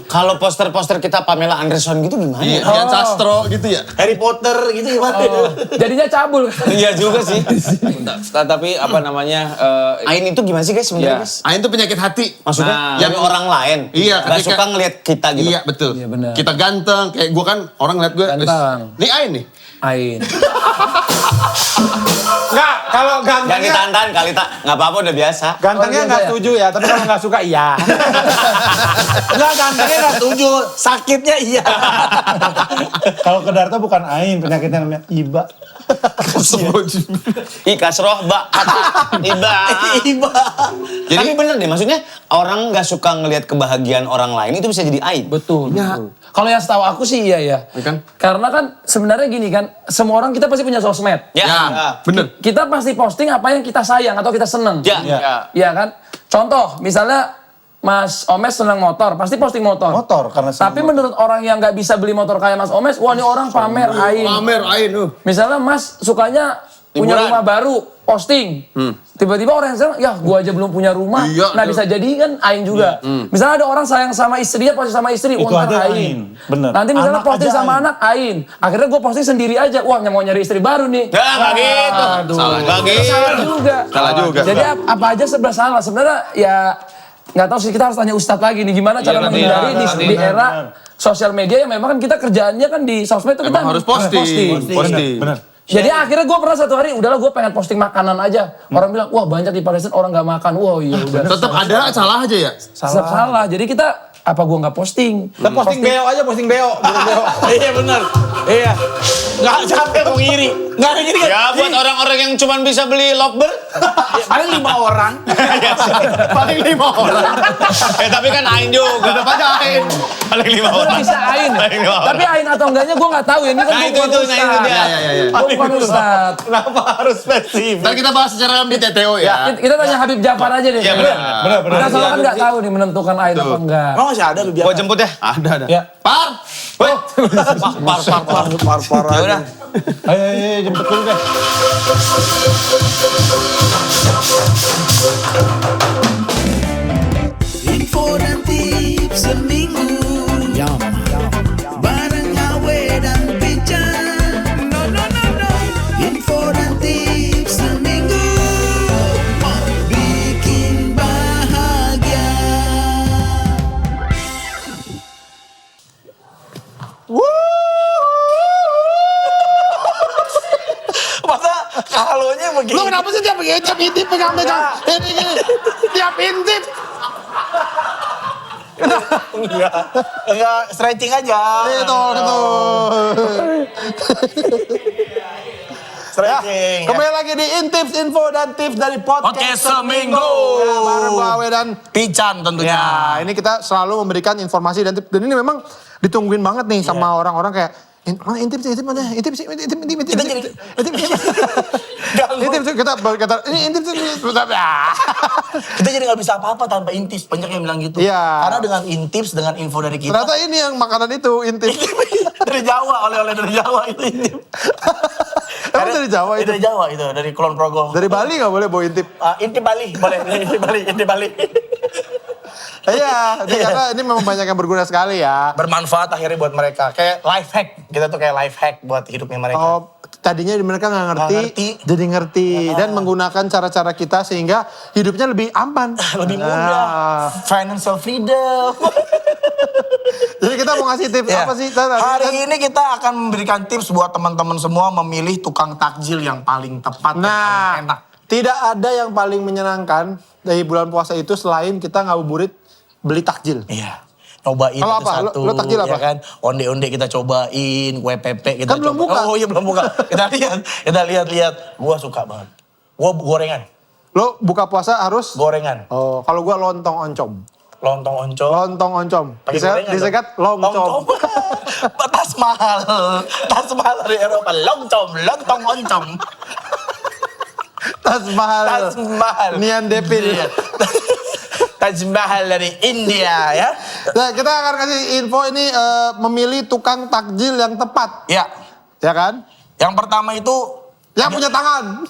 D: Kalau poster-poster kita Pamela Anderson gitu gimana?
C: Iya, Dian Sastro gitu ya.
H: Harry Potter gitu gimana?
F: Jadinya cabul.
D: Iya juga sih.
G: Tapi apa namanya?
D: Ain itu gimana sih guys sebenarnya
G: Iya.
D: guys?
C: Ain tuh penyakit hati.
D: Maksudnya
G: Nah.
D: yang orang lain.
C: Iya,
D: Gak
C: ketika-
D: suka ngelihat kita gitu.
C: Iya, betul.
F: Iya, benar.
C: Kita ganteng, kayak gue kan orang ngeliat gue.
F: Ganteng.
C: Nih Ain nih.
F: Ain.
E: Enggak, kalau
D: Jangan
E: gantengnya,
D: ditahan kali tak, nggak apa-apa udah biasa.
E: gantengnya
F: Oh,
E: nggak
F: biasa ya?
E: setuju ya, tapi kalau nggak suka iya.
H: Enggak, gantengnya nggak setuju. Sakitnya iya.
I: Kalau ke Darto bukan Ain, penyakitnya namanya Iba.
D: Kasroh ba tiba.
H: Iba.
D: Tapi bener deh, maksudnya orang nggak suka ngelihat kebahagiaan orang lain itu bisa jadi aib.
F: Betul. Kalau yang setahu aku sih iya ya.
C: Kan?
F: Karena kan sebenarnya gini kan, semua orang kita pasti punya sosmed.
D: Ya.
C: Bener.
F: Kita pasti posting apa yang kita sayang atau kita seneng.
D: Ya.
F: Iya kan? Contoh, misalnya Mas Omes senang motor, pasti posting motor.
I: Motor, karena senang
F: Tapi menurut orang yang nggak bisa beli motor kayak Mas Omes, wah ini orang pamer Ain.
C: Pamer Ain.
F: Misalnya Mas sukanya punya
D: Liburan.
F: rumah baru, posting. Tiba-tiba orang yang bilang, ya gua aja belum punya rumah.
C: Iya,
F: Nah
C: tuh.
F: bisa jadi kan Ain juga. Misalnya ada orang sayang sama istrinya, posting sama istri,
I: Itu
F: wah ntar
I: aja Ain. Bener.
F: Nanti misalnya
I: Anak
F: posting
I: aja
F: sama
I: Ain.
F: anak, Ain. Akhirnya gue posting sendiri aja, wah mau nyari istri baru nih.
D: Ya nggak gitu.
F: Aduh.
D: Nggak gitu.
F: Salah juga.
C: Salah juga.
F: Jadi apa aja serba salah. Sebenarnya ya nggak tahu sih, kita harus tanya Ustadz lagi nih gimana cara
G: nanti,
F: menghindari
G: nanti.
F: di era sosial media yang memang kan kita kerjaannya kan di sosmed itu kita
C: Emang harus posting.
I: Bener.
F: Jadi akhirnya gue pernah satu hari, udahlah gue pengen posting makanan aja. Orang bilang, wah banyak di Palestina orang nggak makan. Wah iya udah.
C: Tetap ada salah aja ya.
F: Salah. Jadi kita, apa gue nggak posting?
E: Kita posting beo aja, posting beo. Beo.
H: Iya benar. Iya. Enggak sampai mau ngiri. Enggak ngiri kan?
D: Ya buat orang-orang yang cuma bisa beli lovebird.
H: Paling 5 orang.
C: Paling 5 orang.
D: Tapi kan Ain juga.
C: Tetap aja Ain.
D: Paling 5
F: Gue
D: orang.
F: bisa Ain.
D: Paling 5 orang.
F: Tapi Ain atau enggaknya gue nggak tahu ya. Ini kan
D: Nah
F: gue
D: itu
F: bukan
D: dia.
F: Ustadz. Gue bukan Ustadz.
I: Kenapa harus spesifik?
C: Ntar kita bahas secara di TTO ya.
F: Kita tanya Habib Jafar aja deh.
D: Iya benar.
F: Kita soalnya kan nggak tahu nih menentukan Ain apa enggak.
H: Emang masih ada lebih
D: Gua jemput ya.
C: Ada.
F: Ya.
C: Par.
H: par.
D: Ya udah.
I: Ayo, jemput dulu deh.
B: Info dan tips seminggu bareng Awe dan Pican. No. Info dan tips seminggu bikin bahagia.
H: Masa halonya begini?
C: Lu kenapa sih tiap intip pegang ini gini. Tiap intip.
H: Enggak stretching aja.
C: Itu.
H: Stretching.
E: Kembali lagi di Intips, Info dan Tips dari Podcast Seminggu. Ya, bareng gue Awe dan
H: Pican tentunya.
E: Ya, ini kita selalu memberikan informasi dan tips. Dan ini memang ditungguin banget nih sama orang-orang kayak, mana intip mana? Intip.
H: Kita jadi-
E: Intip kita ini intip
H: Kita jadi nggak bisa apa-apa tanpa intips. Banyak yang bilang gitu.
E: Iya.
H: Karena dengan intips, dengan info dari kita.
E: Ternyata ini yang makanan itu intip.
H: Dari Jawa, oleh-oleh dari Jawa itu intip.
E: Emang dari Jawa itu?
H: Dari Jawa itu, dari Kulon Progo.
E: Dari Bali nggak boleh bawa intip.
H: Intip Bali, boleh. Intip Bali.
E: Iya, karena ini memang banyak yang berguna sekali ya.
H: Bermanfaat akhirnya buat mereka. Kayak life hack. Kita tuh kayak life hack buat hidupnya mereka.
E: Oh, tadinya mereka nggak ngerti,
H: Nggak ngerti.
E: jadi ngerti dan menggunakan cara-cara kita sehingga hidupnya lebih aman,
H: Lebih mudah. Financial freedom.
E: Jadi kita mau ngasih tips
H: Ya.
E: apa sih?
H: Hari ini kita akan memberikan tips buat teman-teman semua memilih tukang takjil yang paling tepat dan paling enak.
E: Tidak ada yang paling menyenangkan dari bulan puasa itu selain kita ngabuburit beli takjil.
H: Iya. Cobain
E: Kalau apa?
H: satu-satu.
E: Lo takjil apa?
H: Ya kan? Onde-onde kita cobain, kue pepe kita
E: Kan belum
H: coba.
E: buka.
H: Oh iya belum buka. Kita lihat. Gua suka banget. Gua gorengan.
E: Lo buka puasa harus?
H: Gorengan.
E: Oh, kalau gua lontong oncom.
H: Lontong oncom.
E: Lontong oncom.
H: Pakai gorengan
E: Disekat
H: dong.
E: longcom.
H: Tas mahal dari Eropa. Lontong oncom.
E: Tas mahal.
H: Tas mahal.
E: Nian Depil.
H: Iya. Taj Mahal dari India ya.
E: Nah, kita akan kasih info ini memilih tukang takjil yang tepat.
H: Ya.
E: Ya kan?
H: Yang pertama itu
E: Yang punya tangan.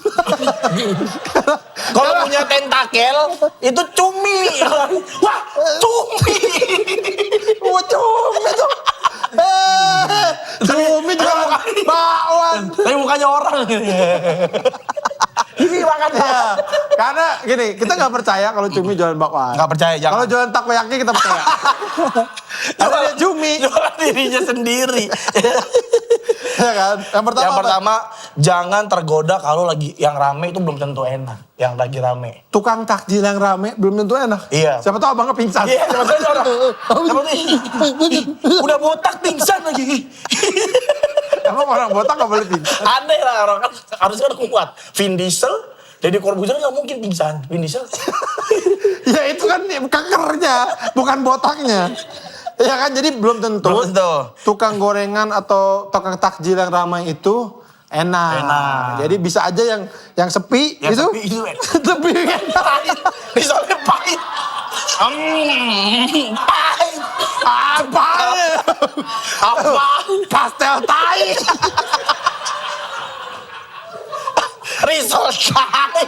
H: kalau punya tentakel itu cumi. Wah, cumi.
E: Wah, cumi tuh. Cumi juga bakwan.
H: Tapi mukanya orang. Ini makannya.
E: Ya, karena gini, kita nggak percaya kalau cumi jualan bakwan.
H: Nggak percaya, jangan.
E: Kalau jualan takoyaki kita percaya. Karena dia cumi.
H: Jualan dirinya sendiri.
E: Ya kan? Yang pertama,
H: jangan tergoda kalau lagi yang rame itu belum tentu enak. Yang lagi rame.
E: tukang takjil yang rame belum tentu enak.
H: Iya.
E: Siapa tahu abangnya pingsan.
H: Iya, maksudnya orang. Udah botak pingsan lagi.
E: Emang orang botak nggak boleh pingsan?
H: Aneh lah orang kan harusnya kan kuat. Vin Diesel, Deddy Corbuzier nggak mungkin pingsan. Vin Diesel.
E: Ya itu kan kekernya, bukan botaknya. Ya kan, jadi belum tentu tukang gorengan atau tukang takjil yang ramai itu enak. Jadi bisa aja yang sepi
H: Yang
E: itu
H: sepi itu
E: sepi kan.
H: pahit. Misalnya pahit. Pahit.
E: Apa?
H: Apa?
E: Pastel tai.
H: Risol tai.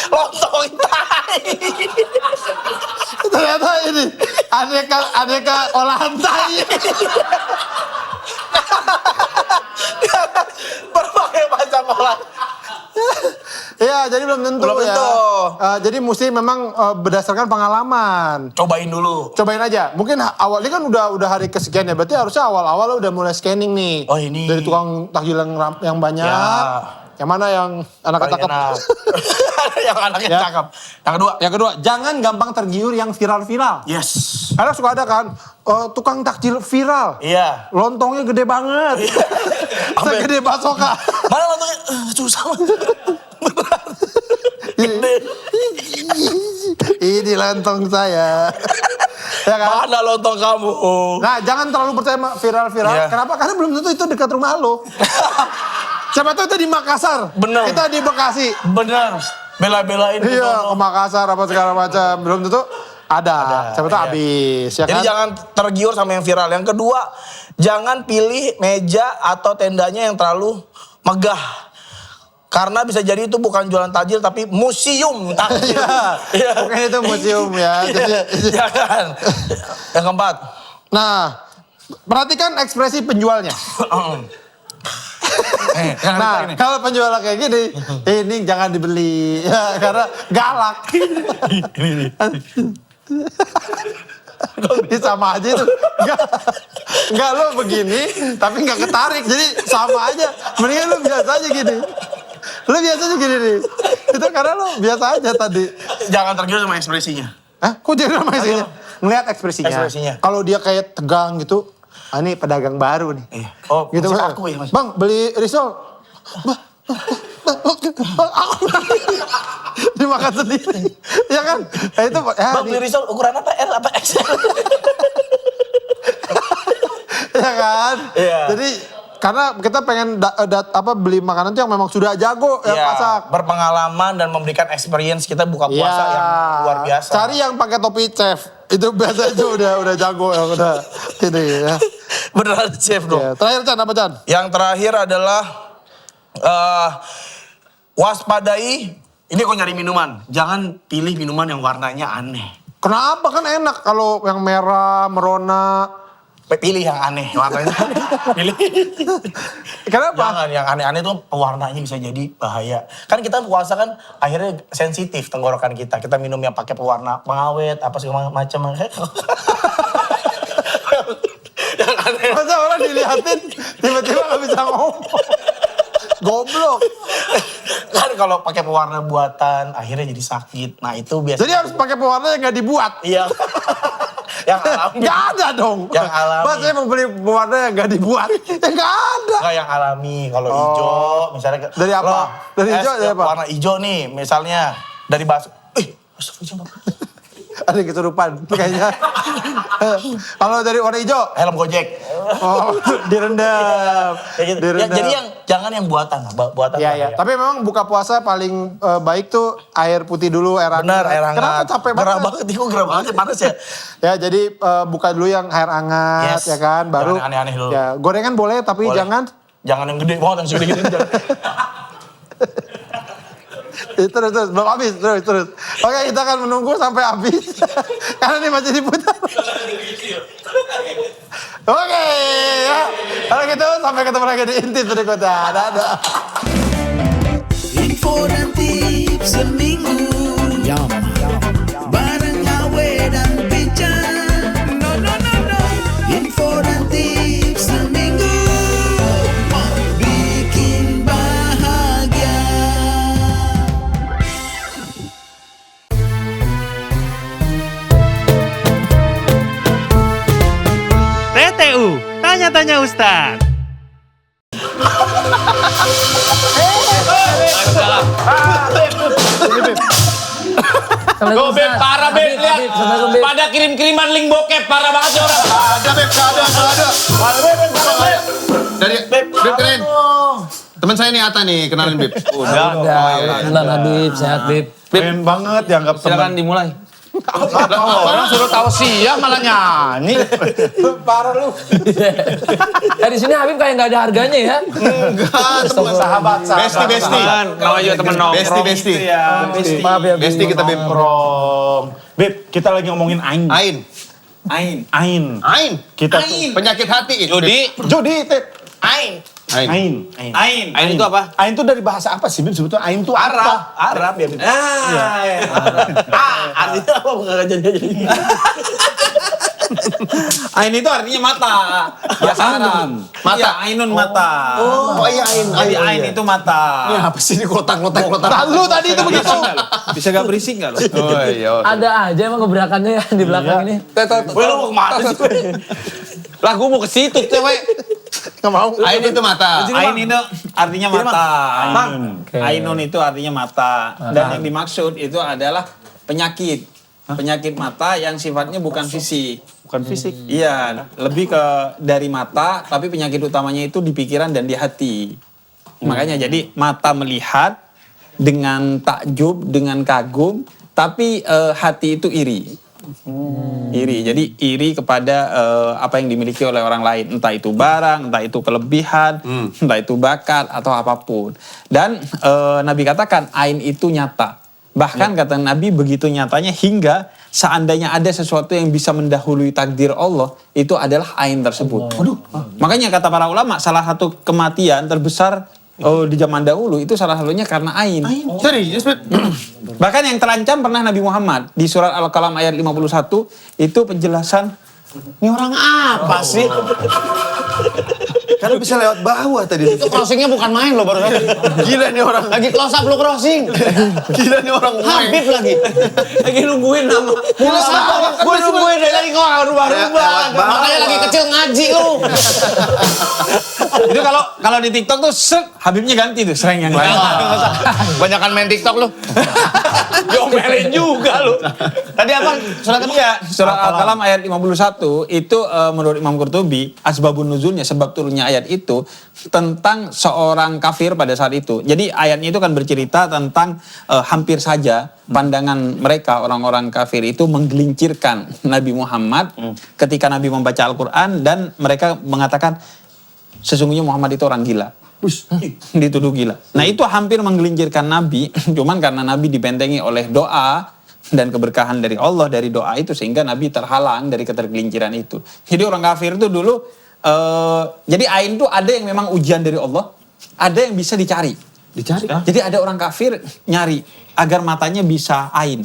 H: Lontong tai.
E: Ternyata ini aneka olahan tai.
H: Berbagai macam olahan.
E: Ya, jadi belum tentu
H: Belum
E: ya.
H: tentu.
E: Jadi mesti memang berdasarkan pengalaman.
H: Cobain dulu.
E: Cobain aja. Mungkin awal ini kan udah hari kesekian ya. Berarti harusnya awal-awal udah mulai scanning nih.
H: Oh, ini.
E: Dari tukang takjil yang banyak.
H: Ya.
E: Yang mana yang anak
H: Paling
E: cakep.
H: enak. Yang anaknya
E: Ya.
H: cakep. Yang kedua.
E: Jangan gampang tergiur yang viral-viral.
H: Yes.
E: Karena suka ada kan tukang takjil viral.
H: Iya.
E: Lontongnya gede banget. Segede basoka.
H: Mana lontongnya? Susah. Gede.
E: Ini lontong saya. Ya kan?
H: Mana lontong kamu?
E: Nah, jangan terlalu percaya sama viral-viral.
H: Iya.
E: Kenapa? Karena belum tentu itu dekat rumah lo. Siapa tahu itu di Makassar.
H: Bener.
E: Kita di Bekasi.
H: Bener. Bela-belain.
E: Iya, ke Makassar apa segala macam. Belum tentu ada. Siapa tahu
H: iya.
E: habis, ya
H: Jadi
E: kan?
H: jangan tergiur sama yang viral. Yang kedua, jangan pilih meja atau tendanya yang terlalu megah. Karena bisa jadi itu bukan jualan takjil tapi museum takjil.
E: Iya. Bukan itu museum ya. Jadi,
H: Jangan. Yang keempat.
E: nah, perhatikan ekspresi penjualnya. Nah, kalau penjual kayak gini, ini jangan dibeli. Ya, karena galak. Ini sama aja itu. Enggak lo begini, tapi enggak ketarik. Jadi sama aja. Mendingan lo biasa aja gini. Lo biasa aja gini nih. Itu karena lo biasa aja tadi.
H: Jangan tergiur sama ekspresinya.
E: Hah? Kok jadi sama ekspresinya? Ngeliat ekspresinya.
H: Ekspresinya.
E: Kalau dia kayak tegang gitu, ini pedagang baru nih.
H: Iya. Oh,
E: Gitu
H: masih
E: Bang.
H: aku ya, Mas.
E: Bang, beli risol. Aku dimakan sendiri. Ya kan? Nah, itu ya,
H: Bang, beli risol ukuran apa? L apa XL?
E: ya kan?
H: Iya.
E: Jadi karena kita pengen beli makanan tuh yang memang sudah jago yang
H: Iya,
E: masak.
H: berpengalaman dan memberikan experience kita buka puasa
E: Iya.
H: yang luar biasa.
E: Cari yang pakai topi chef. Itu biasa aja udah jago yang udah ini ya.
H: Beneran chef dong.
E: Ya. Terakhir Chan, apa Chan?
H: Yang terakhir adalah waspadai. Ini kok nyari minuman. Jangan pilih minuman yang warnanya aneh.
E: Kenapa kan enak kalau yang merah, merona.
H: Pilih yang aneh warnanya. Pilih.
E: Kenapa?
H: Jangan yang aneh-aneh itu pewarnanya bisa jadi bahaya. Kan kita puasa kan akhirnya sensitif tenggorokan kita. Kita minum yang pakai pewarna pengawet apa segala macam. Yang aneh.
E: Masa orang dilihatin tiba-tiba gak bisa ngomong. Goblok.
H: Kan kalau pakai pewarna buatan akhirnya jadi sakit. Nah itu biasa.
E: Jadi harus pakai pewarna yang gak dibuat.
H: Iya. Yang alami.
E: Gak ada dong.
H: Yang alami.
E: Mas saya mau beli pewarna yang gak dibuat. Ya gak ada.
H: Enggak yang alami. Kalau hijau misalnya.
E: Dari apa?
H: Lo,
E: Dari hijau dari apa?
H: Warna hijau nih misalnya. Dari bakso. Astagfirullah.
E: Ada yang kesurupan kayaknya. Kalau dari warna hijau.
H: Helm Gojek.
E: Oh, direndam.
H: Ya, gitu. Ya, jadi yang jangan yang buatan, buatan.
E: Iya. Tapi memang buka puasa paling baik tuh air putih dulu, air hangat.
H: Benar, air hangat.
E: Kenapa capek banget?
H: Gerah banget, itu gerah banget, panas ya.
E: Ya, jadi buka dulu yang air hangat,
H: Yes.
E: ya kan. Baru
H: Jangan aneh-aneh dulu.
E: Ya, gorengan boleh tapi
H: Boleh.
E: jangan
H: yang gede banget, yang segede-gede. jangan.
E: terus belum habis terus. Oke, kita akan menunggu sampai habis karena ini masih diputar. Oke, ya. Kalau gitu sampai ketemu lagi di Intip berikutnya. Dadah.
B: Info dan tips seminggu bareng Awe dan Pican. No. Info dan tips seminggu bikin bahagia.
J: TTU, tanya-tanya Ustaz.
D: Go Beb, parah Beb, lihat. Pada kirim-kiriman link bokep, parah banget sih orang.
C: Ada Beb, ada. Dari Beb keren. Teman saya nih Ata nih, kenalin Beb.
F: Udah, kenalan Habib, sehat Bib.
C: Keren banget dianggap
G: Silakan
C: teman.
G: dimulai.
D: Orang suruh tausiah malah nyanyi.
E: Parah lu.
F: Ya di sini Habib kayak nggak ada harganya ya.
C: Enggak, teman sahabat. Besti.
G: Kalau juga temen nongkrong.
C: Besti.
F: Maaf ya,
C: Besti kita Beb.
I: Beb, kita lagi ngomongin ain.
C: Ain. Kita penyakit hati.
I: Judi, Tep.
C: Ain.
G: Ain itu apa?
I: Ain itu dari bahasa apa sih, Beb? Sebetulnya ain itu apa?
H: Arab ya. Artinya apa? Bukan jadi.
G: Ain itu artinya mata. Biasa Arab.
C: Mata.
G: Iya, ainun mata.
C: Oh iya Ain.
G: Jadi ain itu mata.
C: Ini apa sih ini kotak.
I: Lu tadi itu begitu.
G: Bisa gak berisik gak lo?
C: Oh iya.
F: Ada aja emang gebrakannya ya di belakang ini.
G: Gue mau kemana sih? Lah gue mau ke situ cewek.
E: Nggak mau.
C: Ain itu mata.
K: Ain itu artinya mata.
F: Oke.
K: Ainun itu artinya mata. Dan yang dimaksud itu adalah penyakit. Penyakit mata yang sifatnya bukan fisik.
I: Bukan fisik.
K: Iya, lebih ke dari mata, tapi penyakit utamanya itu di pikiran dan di hati. Makanya jadi mata melihat dengan takjub, dengan kagum, tapi hati itu iri. Iri, jadi iri kepada apa yang dimiliki oleh orang lain, entah itu barang, entah itu kelebihan, entah itu bakat atau apapun. Dan Nabi katakan ain itu nyata. Bahkan kata Nabi begitu nyatanya hingga seandainya ada sesuatu yang bisa mendahului takdir Allah, itu adalah ain tersebut. Makanya kata para ulama salah satu kematian terbesar di zaman dahulu itu salah satunya karena ain.
C: Serius Beb?
K: Bahkan yang terancam pernah Nabi Muhammad di surat Al-Qalam ayat 51 itu penjelasan ini orang apa sih?
C: Karena bisa lewat bawah tadi.
D: Itu crossingnya bukan main loh baru saja.
C: Gila nih orang.
D: Lagi close up lu crossing.
C: Gila nih orang.
D: Habib lagi.
G: Lagi nungguin nama.
D: Gue nungguin dari lagi kok rubah-rubah. Makanya lagi kecil ngaji lu.
K: Itu kalau di TikTok tuh Habibnya ganti tuh sering yang lain.
D: Banyakan main TikTok lu.
G: Diomelin juga lu.
K: Tadi apa? Surat apa? Iya, surat Al-Qalam ayat 51 itu menurut Imam Qurtubi asbabun nuzulnya, sebab turunnya ayat itu tentang seorang kafir pada saat itu. Jadi ayatnya itu kan bercerita tentang hampir saja pandangan mereka orang-orang kafir itu menggelincirkan Nabi Muhammad ketika Nabi membaca Al-Quran dan mereka mengatakan sesungguhnya Muhammad itu orang gila. Dituduh gila. Nah itu hampir menggelincirkan Nabi, cuman karena Nabi dibentengi oleh doa dan keberkahan dari Allah dari doa itu sehingga Nabi terhalang dari ketergelinciran itu. Jadi orang kafir itu dulu, jadi ain itu ada yang memang ujian dari Allah, ada yang bisa dicari. Jadi ada orang kafir nyari agar matanya bisa ain.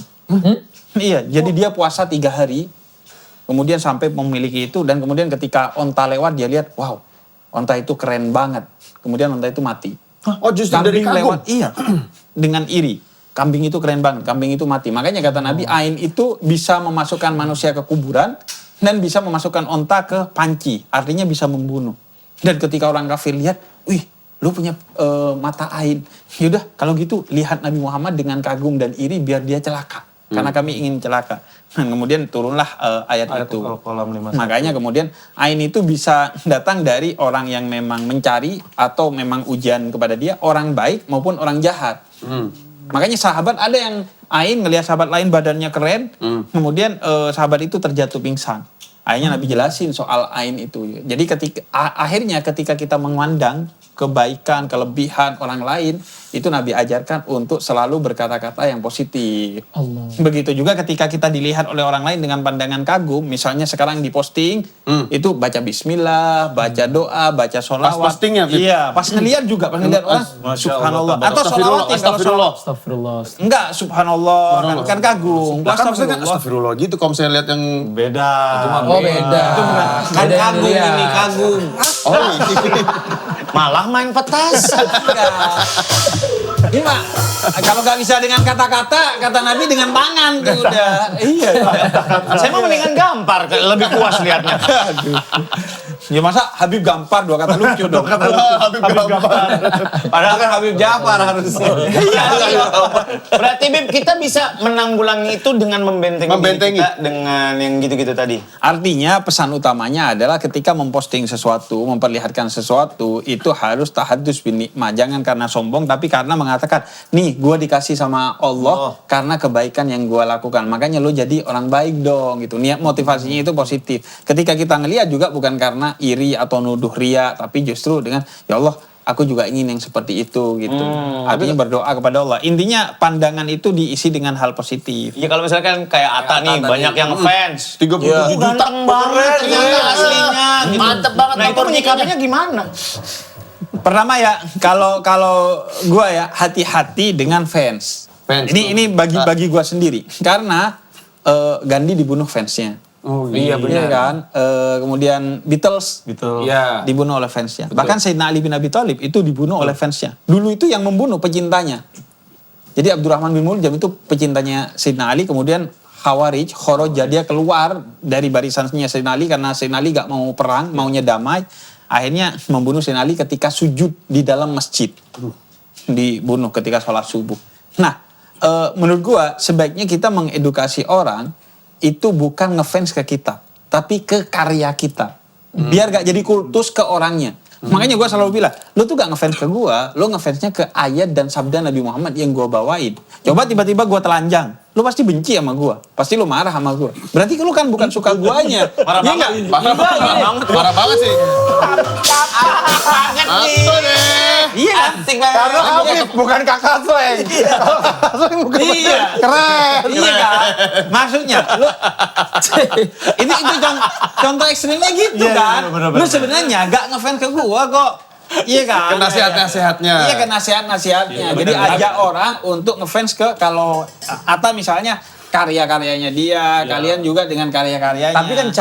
K: Iya, jadi dia puasa 3 hari, kemudian sampai memiliki itu dan kemudian ketika onta lewat dia lihat, wow, onta itu keren banget. Kemudian onta itu mati.
C: Oh justru dari kagum?
K: Lewat, iya, dengan iri. Kambing itu keren banget, kambing itu mati. Makanya kata Nabi, ain itu bisa memasukkan manusia ke kuburan dan bisa memasukkan onta ke panci. Artinya bisa membunuh. Dan ketika orang kafir lihat, wih, lu punya mata ain. Yaudah, kalau gitu lihat Nabi Muhammad dengan kagum dan iri biar dia celaka. karena kami ingin celaka. Dan kemudian turunlah ayat itu. Makanya kemudian ain itu bisa datang dari orang yang memang mencari atau memang ujian kepada dia, orang baik maupun orang jahat. Makanya sahabat ada yang ain ngelihat sahabat lain badannya keren, kemudian sahabat itu terjatuh pingsan. Akhirnya Nabi jelasin soal ain itu. Jadi akhirnya ketika kita memandang kebaikan, kelebihan orang lain, itu Nabi ajarkan untuk selalu berkata-kata yang positif.
F: Allah.
K: Begitu juga ketika kita dilihat oleh orang lain dengan pandangan kagum, misalnya sekarang diposting, itu baca bismillah, baca doa, baca sholawat.
C: Pas postingnya, Fit?
K: Iya, pas ngeliat juga, pas ngeliat orang, subhanallah. Atau sholawatin kalau sholawat.
F: Astagfirullah.
K: Enggak, subhanallah, kan kagum.
C: Lah kan maksudnya kan astagfirullah gitu kalau misalnya lihat yang beda.
F: Oh beda.
K: Itu bukan.
D: Kan
F: Beda yang
D: kagum
F: dilihat.
D: ini kagum.
C: Oh, ini.
D: Malah main petasan.
K: Ini Pak, kalau nggak bisa dengan kata-kata, kata Nabi dengan tangan tuh udah. Iya.
D: Saya mau mendingan gampar, lebih puas liatnya.
K: Ya masa Habib Gampar dua kata lucu dong.
C: Habib Gampar.
D: Padahal kan Habib Jafar harusnya. Iya. Berarti Bib, kita bisa menanggulangi itu dengan membentengi kita dengan yang gitu-gitu tadi.
K: Artinya pesan utamanya adalah ketika memposting sesuatu, memperlihatkan sesuatu, itu harus tahadus bin nikmah. Jangan karena sombong, tapi karena mengatakan, nih gue dikasih sama Allah karena kebaikan yang gue lakukan. Makanya lo jadi orang baik dong gitu. Niat motivasinya itu positif. Ketika kita ngelihat juga bukan karena iri atau nuduh ria, tapi justru dengan, ya Allah, aku juga ingin yang seperti itu gitu. Artinya berdoa kepada Allah. Intinya pandangan itu diisi dengan hal positif.
D: Iya, kalau misalkan kayak Atta nih, banyak yang fans.
C: 37 juta.
D: Ganteng banget ternyata aslinya. Gitu.
H: Mantep banget.
D: Nah itu menyikapinya gimana?
K: Pertama ya, kalau gue ya hati-hati dengan fans. Ini bagi gue sendiri. Karena Gandhi dibunuh fansnya.
C: Oh
D: iya benar
K: kan. Kemudian Beatles
D: Iya.
K: dibunuh oleh fansnya. Bahkan Sayyidina Ali bin Abi Thalib itu dibunuh oleh fansnya. Dulu itu yang membunuh pecintanya. Jadi Abdurrahman bin Muljam itu pecintanya Sayyidina Ali. Kemudian Khoroja, dia keluar dari barisannya Sayyidina Ali karena Sayyidina Ali gak mau perang, maunya damai. Akhirnya membunuh Sayyidina Ali ketika sujud di dalam masjid. Dibunuh ketika sholat subuh. Nah, menurut gua sebaiknya kita mengedukasi orang itu bukan ngefans ke kita, tapi ke karya kita. Biar gak jadi kultus ke orangnya. Makanya gue selalu bilang, lo tuh gak ngefans ke gue, lo ngefansnya ke ayat dan sabda Nabi Muhammad yang gue bawain. Coba tiba-tiba gue telanjang, lo pasti benci sama gue, pasti lo marah sama gue. Berarti lo kan bukan suka guanya.
D: Marah banget. Marah banget sih. Banget nih.
K: Iya,
E: Karena Habib bukan kakak Sleng.
K: iya,
E: Keren.
K: iya kan? Maksudnya, lo itu contoh ekstrimnya gitu kan? Lo sebenarnya gak ngefans ke gua kok. Iya kan?
C: Ke nasihat-nasihatnya.
K: Iya, ke nasihat-nasihatnya. Jadi ajak orang untuk ngefans ke kalau Atta misalnya karya-karyanya dia, kalian juga dengan karya-karyanya.
D: Tapi kan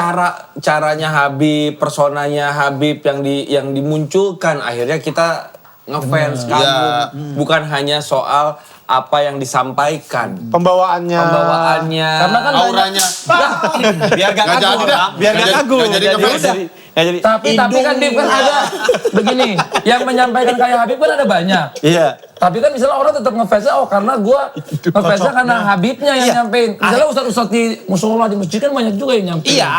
D: caranya Habib, personanya Habib yang dimunculkan, akhirnya kita ngefans kagum. Bukan hanya soal apa yang disampaikan,
E: Pembawaannya.
D: Karena
F: kan
C: auranya.
K: biar gak kagum, biar gak kagum.
C: Nggak jadi ngefans.
F: Tapi kan Bib kan ada begini, yang menyampaikan kayak Habib kan ada banyak.
K: Iya.
F: Tapi kan misalnya orang tetap ngefansnya, karena gue ngefansnya karena Habibnya yang nyampein. Misalnya ustadz di musola, di masjid kan banyak juga yang nyampein.
K: Iya,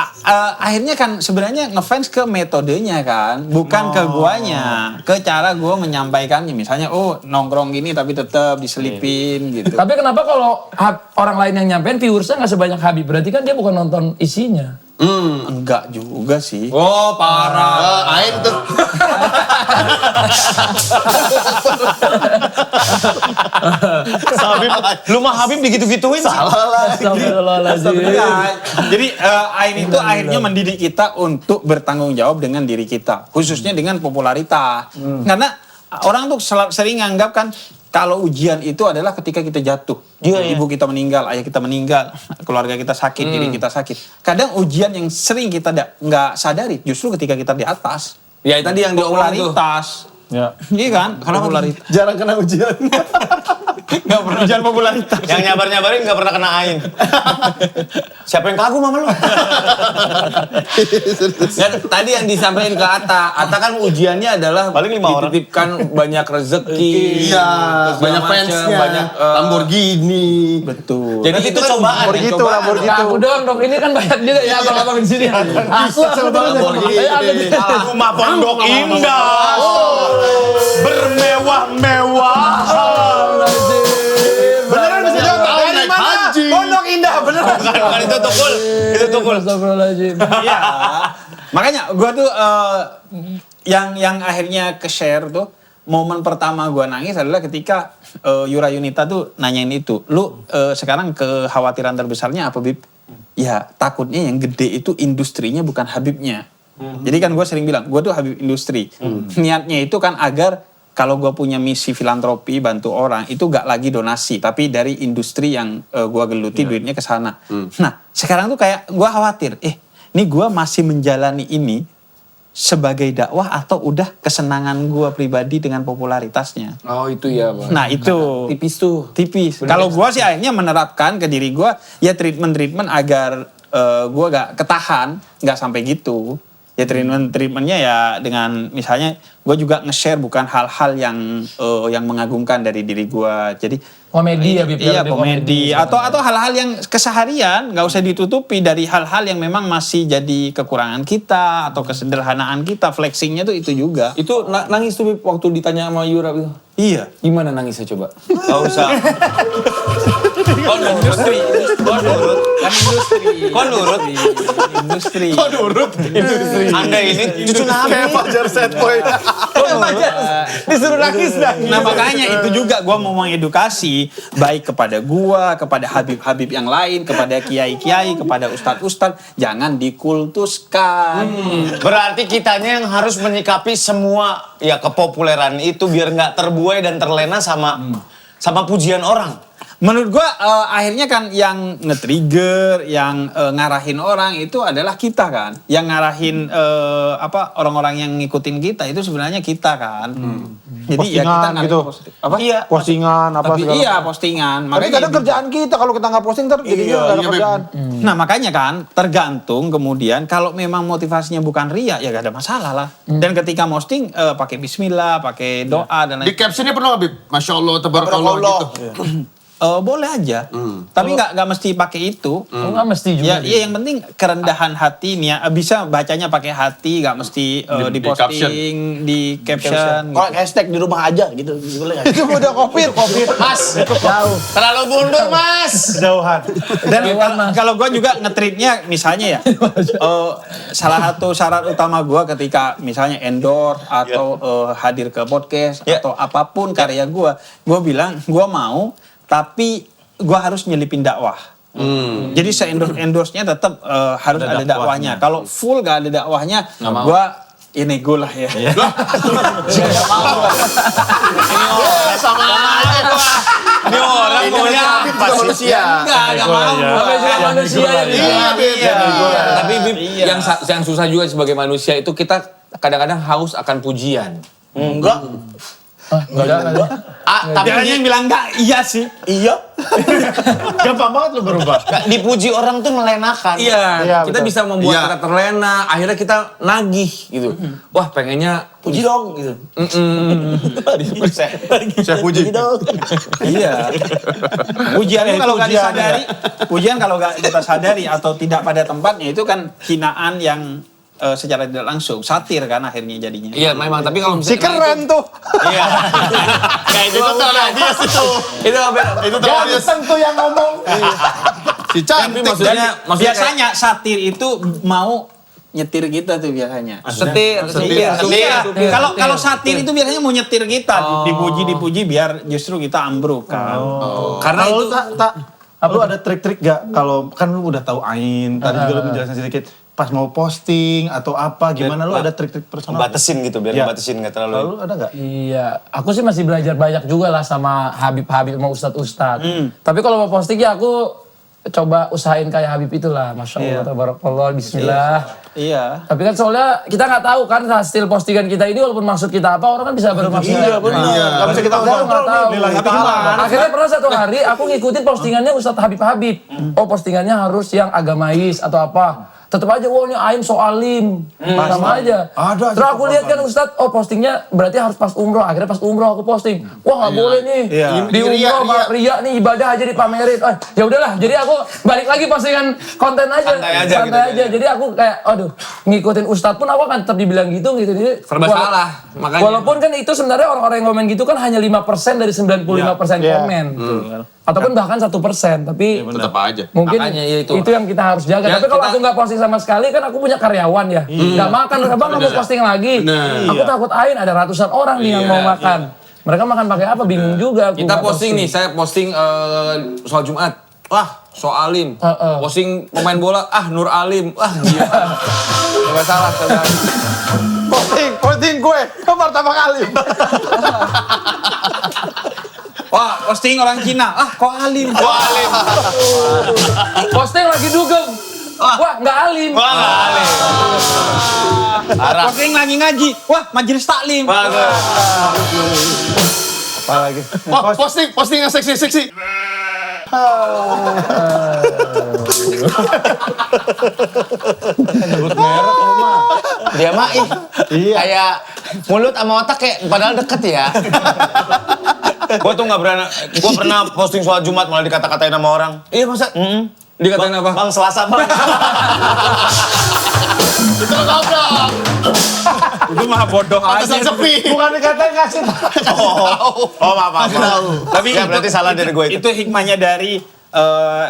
K: akhirnya kan sebenarnya ngefans ke metodenya kan, bukan ke guanya, ke cara gua menyampaikannya. Misalnya, nongkrong gini tapi tetap diselipin gitu.
F: Tapi kenapa kalau orang lain yang nyampein viewersnya nggak sebanyak Habib? Berarti kan dia bukan nonton isinya.
K: Enggak juga sih.
D: Oh parah.
C: Ain tuh.
D: Habib, lu mah Habib digitu-gituin sih.
F: Astagfirullahaladzim.
K: Jadi Ain itu akhirnya mendidik kita untuk bertanggung jawab dengan diri kita, khususnya dengan popularitas. Karena orang tuh sering nganggap kan kalau ujian itu adalah ketika kita jatuh. Ibu kita meninggal, ayah kita meninggal, keluarga kita sakit, diri kita sakit. Kadang ujian yang sering kita nggak sadari justru ketika kita di atas.
D: Ya tadi yang diomongin tuh.
K: Popularitas.
C: Ya.
K: Iya kan? Kenapa?
C: Jarang kena ujian.
K: Nggak pernah ujian popularitas.
D: Yang nyabar-nyabarin nggak pernah kena ain. Siapa yang kagum sama lu? Kan, tadi yang disampaikan ke Atta kan ujiannya adalah
C: Paling 5 orang.
D: dititipkan banyak rezeki.
C: Iya,
D: segala
C: banyak
D: macam,
C: fansnya.
D: banyak
K: Lamborghini. Betul.
D: Jadi itu cobaan.
F: Aku dong, ini kan banyak juga ya abang-abang di sini. Aku
C: Rumah pondok indah. Bermewah-mewah.
E: Beneran bisa jawab. Dari mana? Pondok Indah, beneran.
D: Bukan itu tukul. Itu tukul.
F: Astagfirullahaladzim.
K: Iya. Makanya gue tuh yang akhirnya ke-share tuh momen pertama gue nangis adalah ketika Yura Yunita tuh nanyain itu. Lu sekarang kekhawatiran terbesarnya apa, Bib? Ya takutnya yang gede itu industrinya bukan Habibnya. Jadi kan gue sering bilang, gue tuh Habib industri. Niatnya itu kan agar kalau gue punya misi filantropi, bantu orang, itu gak lagi donasi. Tapi dari industri yang gue geluti duitnya ke sana. Nah sekarang tuh kayak gue khawatir, ini gue masih menjalani ini sebagai dakwah atau udah kesenangan gue pribadi dengan popularitasnya.
D: Oh itu ya Bang.
K: Nah itu
D: tipis tuh.
K: Tipis. Kalau gue sih akhirnya menerapkan ke diri gue ya treatment agar gue gak ketahan, gak sampai gitu. Ya treatmentnya ya dengan misalnya gue juga nge-share bukan hal-hal yang mengagumkan dari diri gue. Jadi
F: Komedi ya, Bib.
K: Iya komedi atau hal-hal yang keseharian nggak usah ditutupi dari hal-hal yang memang masih jadi kekurangan kita atau kesederhanaan kita. Flexingnya tuh itu juga.
D: Itu nangis tuh Bib, waktu ditanya sama Yura itu.
K: Iya.
D: Gimana nangisnya coba? Gak usah. Kok industri. Anda ini cucu nabi.
C: Kayak Fajar Set Boy.
K: Disuruh nangis dah. Nah makanya itu juga gue mau mengedukasi baik kepada gue, kepada Habib-Habib yang lain, kepada kiai-kiai, kepada ustadz-ustadz, jangan dikultuskan.
D: Berarti kitanya yang harus menyikapi semua ya kepopuleran itu biar nggak terbuai dan terlena sama pujian orang.
K: Menurut gua akhirnya kan yang nge-trigger, yang ngarahin orang itu adalah kita kan. Yang ngarahin orang-orang yang ngikutin kita itu sebenarnya kita kan. Jadi ya kita
E: Postingan gitu.
K: Apa?
E: Iya. Postingan apa
K: Tapi
E: segala
K: iya
E: macam.
K: postingan.
E: Tapi kadang kerjaan kita kalau kita nggak posting ntar jadinya nggak ada kerjaan.
K: Nah makanya kan tergantung kemudian kalau memang motivasinya bukan ria ya gak ada masalah lah. Dan ketika posting pakai bismillah, pakai doa dan
C: Di
K: lain.
C: captionnya pernah Habib? Masya Allah, tabarakallah gitu.
K: Boleh aja, tapi nggak mesti pakai itu.
F: Nggak mesti juga.
K: Ya, yang penting kerendahan hati nih ya. Bisa bacanya pakai hati, nggak mesti di posting, di caption.
H: Kalau hashtag di rumah aja gitu. Boleh nggak?
E: Itu udah covid.
D: Mas, jauh. Terlalu mundur Mas.
C: Kejauhan.
K: Dan kalau gue juga nge-treatnya misalnya ya, salah satu syarat utama gue ketika misalnya endorse atau hadir ke podcast atau apapun karya gue bilang gue mau. Tapi gue harus nyelipin dakwah. Jadi se-endorse-nya tetap harus ada dakwahnya. Kalau full gak ada dakwahnya, gue nego lah ya.
D: Sama aja gua. Ini orang maunya
C: manusia.
D: Enggak mau.
F: Sampai juga manusia ya.
C: Iya.
D: Tapi Bib, yang susah juga sebagai manusia itu kita kadang-kadang haus akan pujian.
H: Enggak.
D: Tapi
K: Jangan yang bilang enggak, iya sih.
H: Iya.
C: Gampang banget lu berubah.
D: dipuji orang tuh melenakan. Iya, kita
E: betul.
D: bisa membuat
C: Iya.
D: kita terlena. Akhirnya kita nagih gitu. Wah, pengennya
H: Puji dong gitu.
C: Saya puji.
H: Puji dong.
K: Iya. Pujian itu kalau nggak disadari, pujian kalau nggak kita sadari atau tidak pada tempatnya itu kan hinaan yang secara tidak langsung satir kan akhirnya jadinya.
D: Iya, memang. Tapi kalau
E: Si
D: misalnya
E: keren tuh.
D: Iya. Kayak itu terlalu dia itu. Itu
C: Itu terlalu
E: Tentu yang ngomong.
C: si cantik.
D: maksudnya
K: Biasanya satir itu mau nyetir kita tuh biasanya.
D: setir.
K: Kalau satir itu biasanya mau nyetir kita, dipuji biar justru kita ambruk kan.
D: Karena
C: Kalau
D: itu
C: lu tak lu ada trik-trik gak? Kalau kan lu udah tahu Ain, tadi juga lu menjelaskan sedikit. Pas mau posting atau apa, gimana lu ada trik-trik personal?
D: batasin gitu biar batasin nggak terlalu.
C: Lalu ada gak?
F: Iya, aku sih masih belajar banyak juga lah sama Habib-Habib sama Ustadz-Ustadz. Tapi kalau mau posting ya aku coba usahain kayak Habib itulah, Masya Allah, tabarakallah, bismillah.
K: Iya.
F: Tapi kan soalnya kita nggak tahu kan hasil postingan kita ini walaupun maksud kita apa, orang kan bisa bermaksud.
C: Iya benar. Nggak bisa kita
F: Aku nggak tahu.
C: Lillahi ta'ala.
F: Akhirnya pernah satu hari aku ngikutin postingannya Ustadz Habib. Oh postingannya harus yang agamais atau apa. Tetep aja, wah ini Ain soalim. Sama aja.
C: Ada aja
F: Terus aku lihat kan Ustadz, oh postingnya berarti harus pas umroh. Akhirnya pas umroh aku posting. Wah nggak boleh nih. Di umroh ria nih ibadah aja dipamerin. Ya udahlah, jadi aku balik lagi postingan konten aja. Santai aja. Jadi aku kayak, aduh ngikutin Ustadz pun aku akan tetap dibilang gitu. Jadi
D: Serba salah. Makanya.
F: Walaupun kan itu sebenarnya orang-orang yang komen gitu kan hanya 5% dari 95% komen. Ataupun bahkan 1%, tapi
G: Tetap aja.
F: mungkin
D: Makanya, ya
F: itu yang kita harus jaga.
D: Ya,
F: Tapi kalau
D: kita-
F: aku nggak posting sama sekali kan aku punya karyawan ya. Nggak makan, abang nggak mau posting lagi. Aku takut Ain ada ratusan orang nih yang mau makan. Mereka makan pakai apa? Bingung juga. Aku
D: Kita
F: nggak
D: posting nih, saya posting soal Jumat. Wah, soalim. Posting pemain bola, Nur Alim. Wah, dia. Enggak salah sekali.
E: Posting gue, pertama kali.
K: Wah, posting orang Cina. Kok alim?
F: Posting lagi dugem. Wah, nggak alim.
K: Posting lagi ngaji. Wah, majelis taklim.
C: Apalagi.
I: Posting yang seksi-seksi.
L: Dia mah kayak mulut sama otak kayak padahal deket ya.
G: Gue tuh gue pernah posting soal Jumat malah dikata-katain sama orang.
L: Iya masa?
D: Dikatain apa?
L: Bang Selasa bang.
I: Itu goblok.
K: Itu mah bodoh aja.
I: Sepi.
C: Bukan dikatain kasih.
G: Oh maaf.
K: Tapi
G: Ya berarti salah dari gue itu.
K: Itu hikmahnya dari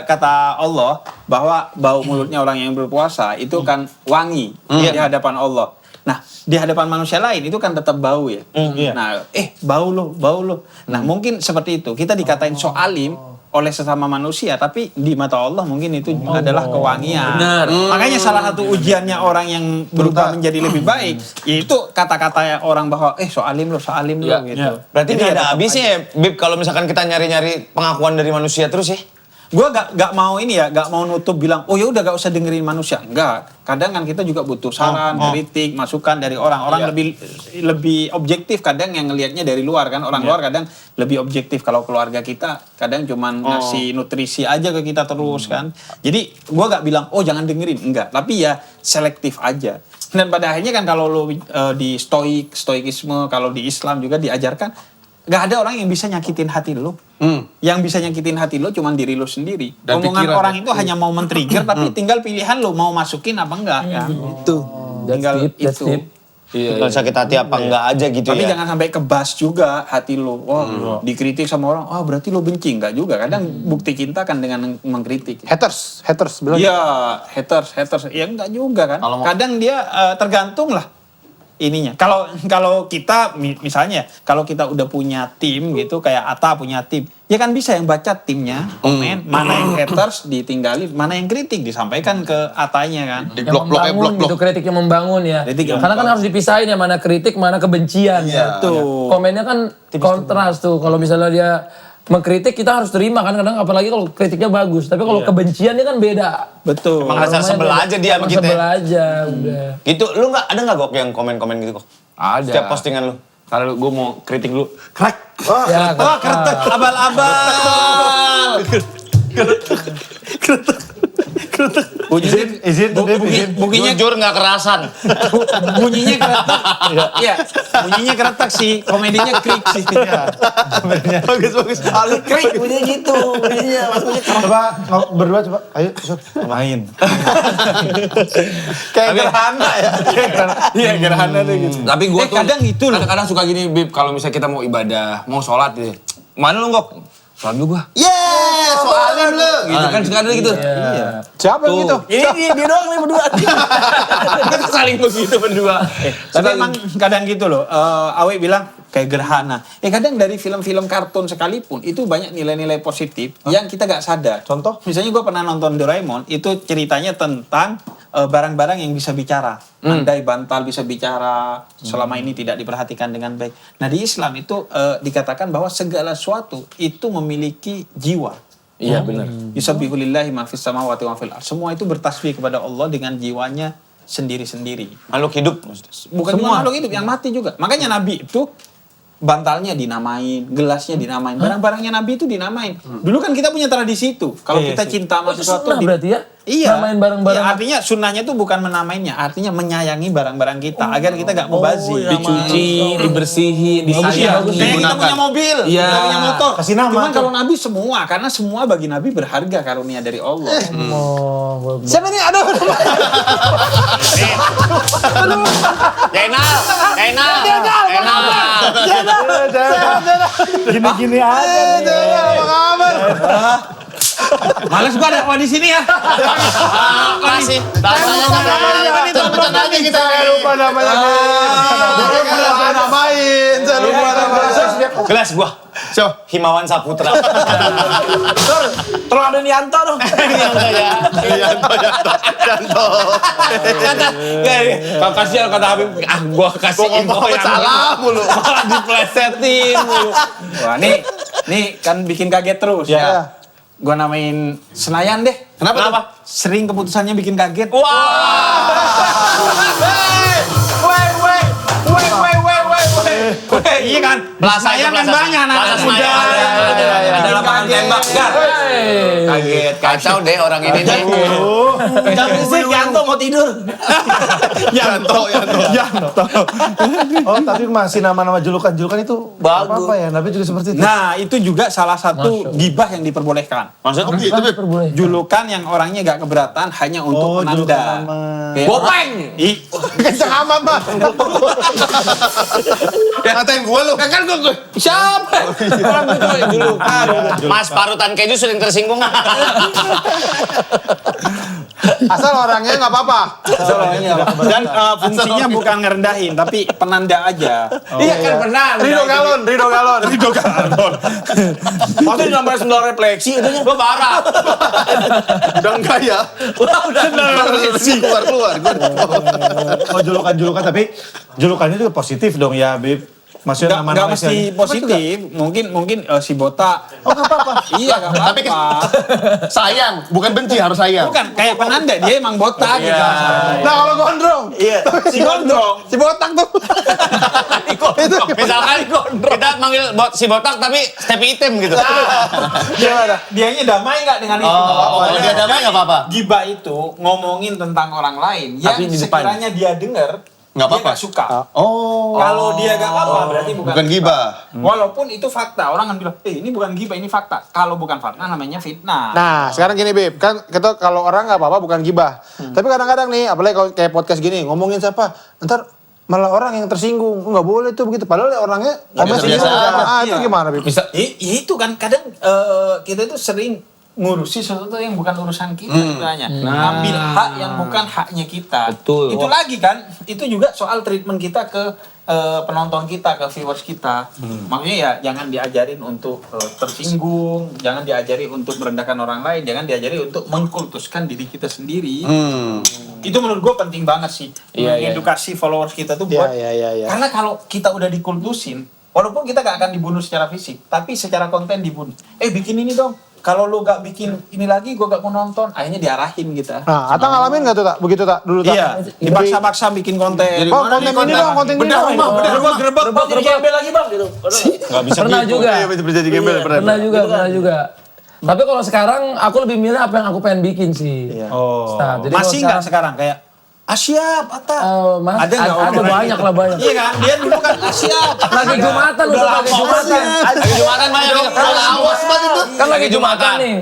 K: kata Allah bahwa bau mulutnya orang yang berpuasa itu kan wangi di hadapan Allah. Nah, di hadapan manusia lain itu kan tetap bau ya. Nah, bau lo. Nah, mungkin seperti itu. Kita dikatain soalim oleh sesama manusia, tapi di mata Allah mungkin itu adalah kewangian.
D: Benar.
K: Makanya salah satu ujiannya orang yang berubah menjadi lebih baik, yaitu kata-kata orang bahwa soalim lo gitu.
L: Berarti nggak ada habisnya ya, Bib, kalau misalkan kita nyari-nyari pengakuan dari manusia terus ya.
K: Gue gak mau gak mau nutup bilang, oh ya udah gak usah dengerin manusia. Enggak, kadang kan kita juga butuh saran, kritik, masukan dari orang lebih objektif kadang yang ngelihatnya dari luar kan. Orang luar kadang lebih objektif. Kalau keluarga kita kadang cuman ngasih nutrisi aja ke kita terus kan. Jadi gue gak bilang, oh jangan dengerin, enggak. Tapi ya selektif aja. Dan pada akhirnya kan kalau lo di stoikisme, kalau di Islam juga diajarkan, gak ada orang yang bisa nyakitin hati lo. Yang bisa nyakitin hati lo cuma diri lo sendiri.
G: Dan
K: Omongan
G: pikiran,
K: orang itu hanya mau men-trigger, tapi tinggal pilihan lo mau masukin apa enggak kan. Itu. Tinggal
F: That's
K: itu.
F: deep.
L: Kalau sakit hati apa enggak aja gitu
K: Tapi
L: ya.
K: jangan sampai kebas juga hati lo. Dikritik sama orang, berarti lo benci. Enggak juga. Kadang bukti cinta kan dengan mengkritik.
E: Haters bilang.
K: Iya, haters. Ya enggak juga kan. Kadang dia tergantung lah ininya. Kalau kita misalnya kalau kita udah punya tim gitu kayak Atta punya tim, ya kan bisa yang baca timnya, komen, mana yang haters ditinggalin, mana yang kritik disampaikan ke Atanya kan.
G: Di blok-blok.
F: Itu kritik yang membangun ya. Karena kan harus dipisahin ya mana kritik, mana kebencian.
K: Tuh.
F: Komennya kan kontras tuh. Kalau misalnya dia mengkritik kita harus terima kan kadang apalagi kalau kritiknya bagus. Tapi kalau kebenciannya kan beda.
K: Betul.
L: Emang rasa sebel aja dia sama kita.
F: Sebel aja udah.
L: Gitu, lu ada nggak Gok yang komen-komen gitu kok?
D: Ada.
L: Setiap postingan lu.
G: Karena gue mau kritik lu.
F: Ya,
K: Abal-abal. Bunyinya
L: Jujur nggak kerasan.
K: bunyinya keretak. Iya, bunyinya keretak sih. Komedinya krik sih.
L: Bagus.
K: Krik bunyinya gitu. Bunyinya maksudnya
C: Coba berdua coba. Ayo, main.
L: Kayak gerhana ya.
K: Iya, gerhana tuh gitu.
D: Tapi gue tuh
K: kadang gitu loh.
D: kadang suka gini, Bib, kalau misalnya kita mau ibadah, mau sholat gitu. Mana lu Gok? Sholat dulu gua.
L: Soalin lu.
D: Gitu kan suka ada gitu.
E: Siapa yang gitu?
L: Ini dia doang nih berdua.
D: Kita saling begitu berdua.
K: Tapi emang kadang gitu loh. Awe bilang kayak gerhana. Kadang dari film-film kartun sekalipun itu banyak nilai-nilai positif yang kita gak sadar.
C: Contoh?
K: Misalnya gue pernah nonton Doraemon, itu ceritanya tentang barang-barang yang bisa bicara. Andai bantal bisa bicara, selama ini tidak diperhatikan dengan baik. Nah di Islam itu dikatakan bahwa segala sesuatu itu memiliki jiwa.
G: Iya benar.
K: Yusabbihu lillahi ma fis samawati wa fil ardh. Semua itu bertasbih kepada Allah dengan jiwanya sendiri-sendiri.
L: Makhluk hidup.
K: Bukan cuma makhluk hidup, yang mati juga. Makanya Nabi itu bantalnya dinamain, gelasnya dinamain, barang-barangnya Nabi itu dinamain. Dulu kan kita punya tradisi itu. Kalau kita cinta sama sesuatu,
F: berarti ya?
K: Iya.
F: Namain barang-barang.
K: Iya, artinya sunnahnya itu bukan menamainnya, artinya menyayangi barang-barang kita agar kita gak mubazir.
G: Dicuci, dibersihin, disayangi.
K: Kayak kita punya mobil,
G: Iya.
K: kita punya motor.
C: Kasih nama
K: Cuman
C: tuh.
K: kalau Nabi semua, karena semua bagi Nabi berharga karunia dari Allah.
E: Siapa nih? Aduh.
L: Jainal.
I: Gini-gini aja nih.
E: Apa kabar?
K: Males gua ada di sini ya.
L: Makasih. Namanya kita.
E: Lupa namanya. Saya lupa namain.
L: Gelas gua. Himawan Saputra.
H: Tolong ada Nianto dong.
G: Kasihan kata Habib, gua kasih info yang salah mulu. Malah diplesetin mulu.
K: Wah, nih kan bikin kaget terus.
E: Ya.
K: Gua namain Senayan deh.
L: Kenapa?
K: Sering keputusannya bikin kaget. Iya kan?
L: Plaza
K: Senayan kan banyak anak
L: Plaza
K: muda.
L: Senayan.
G: Ada lapangan tembak, Gar.
L: Kaget. Kacau deh orang ini nih.
H: Jangan sih, Yanto mau tidur.
C: Yanto. Oh, tapi masih nama-nama julukan-julukan itu
H: Bagus.
C: apa ya? Nabi juga seperti itu.
K: Nah, itu juga salah satu gibah yang diperbolehkan.
L: Maksudnya?
K: Julukan yang orangnya gak keberatan hanya untuk
C: julukan
K: menanda.
C: nama.
K: Kayak-
G: Bopeng.
E: Kencang amat, Mas.
L: Ngatain gua lu. Kan gua.
G: Siapa? Orang itu julukan.
L: Mas parutan keju sering tersinggung.
E: Asal orangnya nggak apa-apa.
K: Dan fungsinya bukan ngerendahin, tapi penanda aja.
G: Iya kan benar.
E: Rido galon.
H: Waktu di nomor 9 refleksi, itu
L: Gua parah.
C: Udah enggak ya?
H: udah.
C: Keluar. Oh, julukan tapi julukannya juga positif dong ya, Bib. Maksudnya
K: Nggak
C: nama-nama
K: mesti
C: isinya.
K: positif, mungkin si botak.
C: Oh, nggak apa-apa.
K: Iya, nggak apa-apa.
C: Sayang, bukan benci, harus sayang.
K: Bukan, kayak penanda, dia emang botak gitu.
E: Nah, kalau gondrong.
H: Iya.
K: Si gondrong.
E: Si botak tuh.
L: Misalkan kita manggil si botak tapi step item gitu.
K: Dianya damai nggak dengan itu?
L: Kalau dia damai nggak apa-apa.
K: Gibah itu ngomongin tentang orang lain yang
G: Tapi di depan.
K: sekiranya dia dengar,
L: Nggak
K: dia
L: apa-apa.
K: nggak suka.
C: Oh.
K: Kalau dia nggak apa, berarti bukan
C: gibah.
K: Walaupun itu fakta, orang kan bilang, ini bukan gibah, ini fakta. Kalau bukan fakta, namanya fitnah.
E: Nah, sekarang gini, Bib. Kan kita kalau orang nggak apa-apa bukan gibah. Tapi kadang-kadang nih, apalagi kalau kayak podcast gini, ngomongin siapa, ntar malah orang yang tersinggung. Nggak boleh tuh begitu. Padahal orangnya komen
L: biasa-biasa
E: sendiri.
L: aja.
E: Itu gimana, Bib?
G: Bisa.
K: Ya itu kan kadang kita itu sering ngurusi sesuatu yang bukan urusan kita sebenarnya. Ambil hak yang bukan haknya kita.
G: Betul.
K: Itu lagi kan, itu juga soal treatment kita ke penonton kita, ke viewers kita. Makanya ya jangan diajarin untuk tersinggung, jangan diajari untuk merendahkan orang lain, jangan diajari untuk mengkultuskan diri kita sendiri. Itu menurut gue penting banget sih. Edukasi followers kita tuh buat. Karena kalau kita udah dikultusin, walaupun kita gak akan dibunuh secara fisik, tapi secara konten dibunuh. Bikin ini dong. Kalau lu gak bikin ini lagi, gue gak mau nonton. Akhirnya diarahin kita.
E: Nah, Ata ngalamin nggak tuh, Tak? Begitu, Tak? Dulu, Tak?
K: Iya, dipaksa-paksa bikin konten.
E: Oh, konten ini dong, konten ini dong.
H: Gerebek jadi gembel lagi, Bang, gitu.
C: Nggak bisa
F: Pernah
C: gitu.
F: juga.
C: Iya, bisa jadi gembel.
F: Pernah juga. Tapi kalau sekarang aku lebih milih apa yang aku pengen bikin sih.
C: Oh.
F: Ustaz. Jadi
K: Masih
F: kalau
K: nggak sekarang kayak siap, Ata?
F: Mas,
K: Ada nggak
F: ada
K: orang
F: banyak
K: gitu?
F: lah banyak.
K: Iya kan? Dia dulu kan siap.
F: Lagi Jumatan loh, lagi Jumatan.
L: Lagi Jumatan banyak. Awas banget itu.
F: Kan lagi Jumatan nih.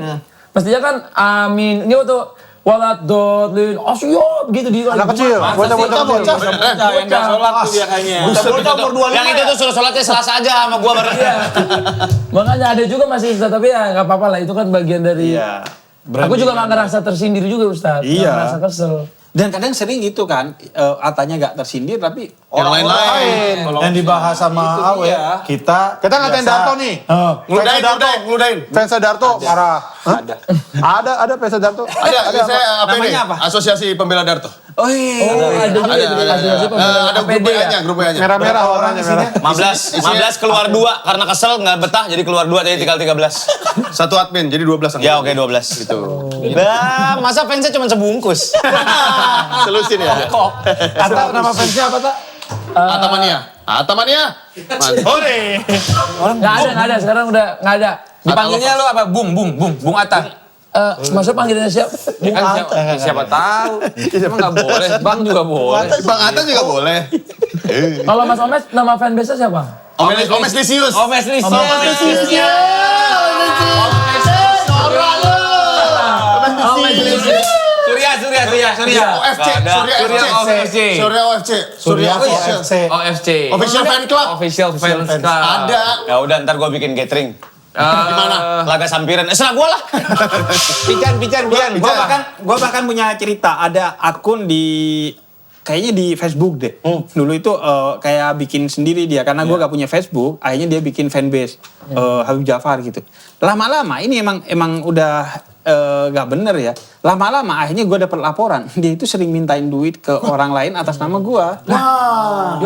F: Mestinya kan amin. Ini waktu walat dodlin asyop gitu di
E: Anak kecil, bocah-bocah.
K: Yang nggak sholat tuh biasanya.
H: Bocah umur 25
L: Yang itu tuh suruh sholatnya Selasa aja sama gua bareng.
F: Makanya ada juga masih Ustaz, tapi ya nggak apa-apa lah, itu kan bagian dari.
C: Iya.
F: Aku juga nggak ngerasa tersindir juga Ustaz. Nggak
K: Iya.
F: ngerasa kesel.
K: Dan kadang sering gitu kan, Atanya gak tersindir tapi
C: Orang lain. Yang dibahas sama
K: Itu
C: Awe,
K: dia.
C: kita
E: ngatain
C: biasa.
E: Darto nih.
C: Ngeludain.
E: Fans Darto marah.
K: ada.
E: Ada fans Darto.
C: Ada, saya apa ini?
K: Namanya apa?
C: Asosiasi Pembela Darto.
D: Oh iya.
F: Ada juga
M: Ada grup WA-nya, grup WA-nya.
E: Merah-merah orangnya merah.
L: 15 keluar 2 karena kesel nggak betah jadi keluar 2 jadi tinggal 13.
M: Satu admin, jadi 12.
L: Ya oke 12 gitu. Nah, masa fansnya cuma sebungkus.
M: Selusin ya.
C: Atau nama fansnya apa, Tak?
M: Atamania.
I: Hore.
F: Nggak ada. Sekarang udah nggak ada.
D: Dipanggilnya lo apa? Bung Atta.
F: Maksudnya panggilannya siapa?
D: Siapa tahu. Emang nggak boleh. Bang juga boleh.
M: Bang Atta juga boleh.
F: Kalau Mas Omes, nama fanbase-nya siapa?
M: Omes Lisius.
D: Omes Lisius.
M: Surya OFC. Official fan club.
L: Ada. Ya udah ntar gua bikin gathering. Gimana? Laga sampiran. Serah gua lah.
K: Pican. Gua bahkan punya cerita. Ada akun kayaknya di Facebook deh. Dulu itu kayak bikin sendiri dia. Karena gue gak punya Facebook, akhirnya dia bikin fanbase. Habib Jafar gitu. Lama-lama ini emang udah gak bener ya. Lama-lama akhirnya gue dapet laporan. Dia itu sering mintain duit ke orang lain atas nama gue. Ya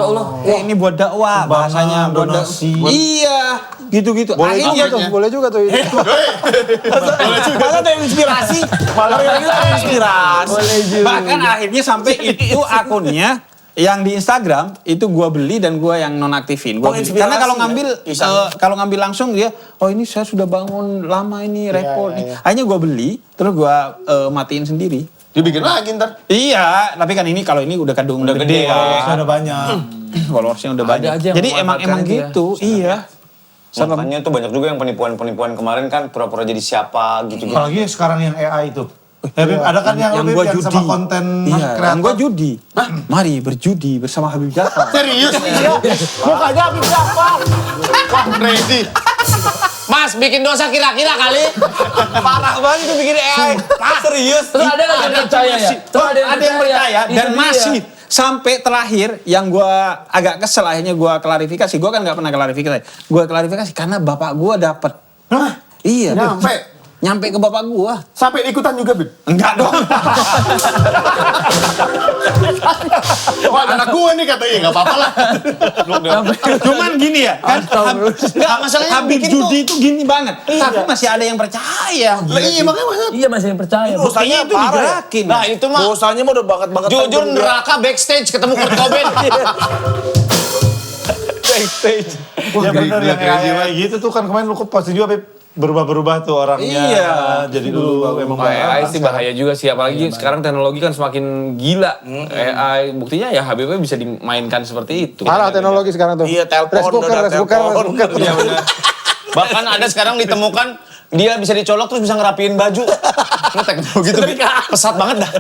K: Allah. Ini buat dakwah. Bahasanya buat
C: donasi.
K: Iya. Gitu-gitu. Akhirnya
E: Boleh juga tuh itu.
K: Malah ada inspirasi. Bahkan akhirnya sampai itu akunnya yang di Instagram itu gua beli dan gua yang nonaktifin. Karena kalau ngambil langsung dia, oh ini saya sudah bangun lama ini repot nih. Akhirnya gua beli, terus gua matiin sendiri.
M: Dibikin lagi ntar.
K: Iya, tapi kan ini kalau ini udah kadung udah gede kan.
C: Udah banyak.
K: Followersnya udah banyak. Jadi emang gitu. Iya.
L: Makanya tuh banyak juga yang penipuan kemarin kan pura-pura jadi siapa gitu-gitu.
C: Apalagi sekarang yang AI itu. Habib, ada kan yang lebih
K: gua
C: yang
K: judi.
C: sama konten
K: Iya,
C: kreator.
K: yang gua judi. Mari berjudi bersama Habib Jafar.
M: Serius?
H: Mukanya Habib Jafar.
M: Wah, ready.
L: Mas, bikin dosa kira-kira kali. Parah banget itu bikin AI. Serius.
F: Terus ada lagi yang percaya ya?
K: Ada yang percaya dan masih sampai terakhir yang gue agak kesel akhirnya gue klarifikasi. Gue kan nggak pernah klarifikasi. Gue klarifikasi karena bapak gue dapet. Iya. Nyampe ke bapak gue.
M: Sampai ikutan juga, Bib?
K: Enggak dong.
M: Wah, anak gue nih katanya, nggak apa-apa lah.
K: Cuman gini ya, kan
L: Enggak, masalahnya
K: Habib
L: bikin
K: judi itu gini banget. Tapi masih ada yang percaya.
M: Iya, makanya
F: Iya masih yang percaya.
H: Dosanya
K: itu
H: parah ya.
K: digerakin.
L: Nah, itu mah
H: Dosanya mah udah banget
L: jujur neraka backstage ketemu Kurt Cobain.
C: Ya bener yang AI gitu tuh kan kemarin lu posting juga, Beb. Berubah-berubah tuh orangnya.
K: Iya.
C: Jadi dulu emang
G: AI sih bahaya juga sih, apalagi sekarang teknologi kan semakin gila. AI buktinya ya Habibnya bisa dimainkan seperti itu.
E: Parah teknologi sekarang tuh.
H: Iya, telepon,
E: Rice cooker.
L: Iya benar. Bahkan ada sekarang ditemukan dia bisa dicolok terus bisa ngerapiin baju. Ini teknologi itu pesat banget dah.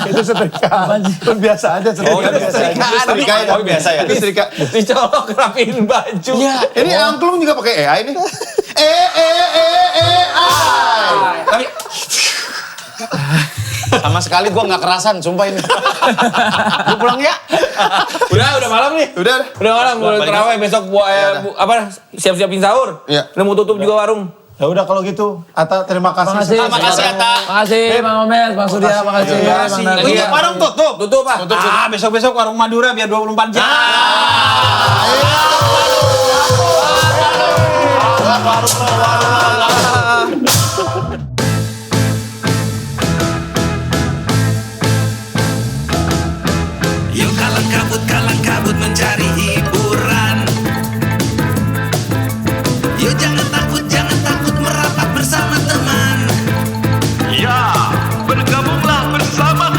C: itu setrika. Kan biasa aja setrika.
L: Oh, biasa aja. Oh, biasa ya.
M: Setrika.
D: Dicolok rapiin baju.
L: Iya.
M: Ini angklung juga pakai AI nih.
L: Tapi sama sekali gua nggak kerasan, sumpah ini. Lu pulang ya?
D: Udah malam nih.
M: Udah.
D: Udah malam, mulai terawih besok siap-siapin sahur.
M: Iya.
D: Udah mau tutup juga warung.
C: Ya udah kalau gitu, Atta terima kasih.
L: Makasih Atta.
F: Makasih Bang Omes, Bang Surya, makasih. Bang Nardi.
K: Tutup warung tutup. Tutup ah. Besok-besok warung Madura biar 24 jam.
B: Yuk kalang kabut mencari hiburan. Yuk jangan takut merapat bersama teman.
A: Ya, bergabunglah bersama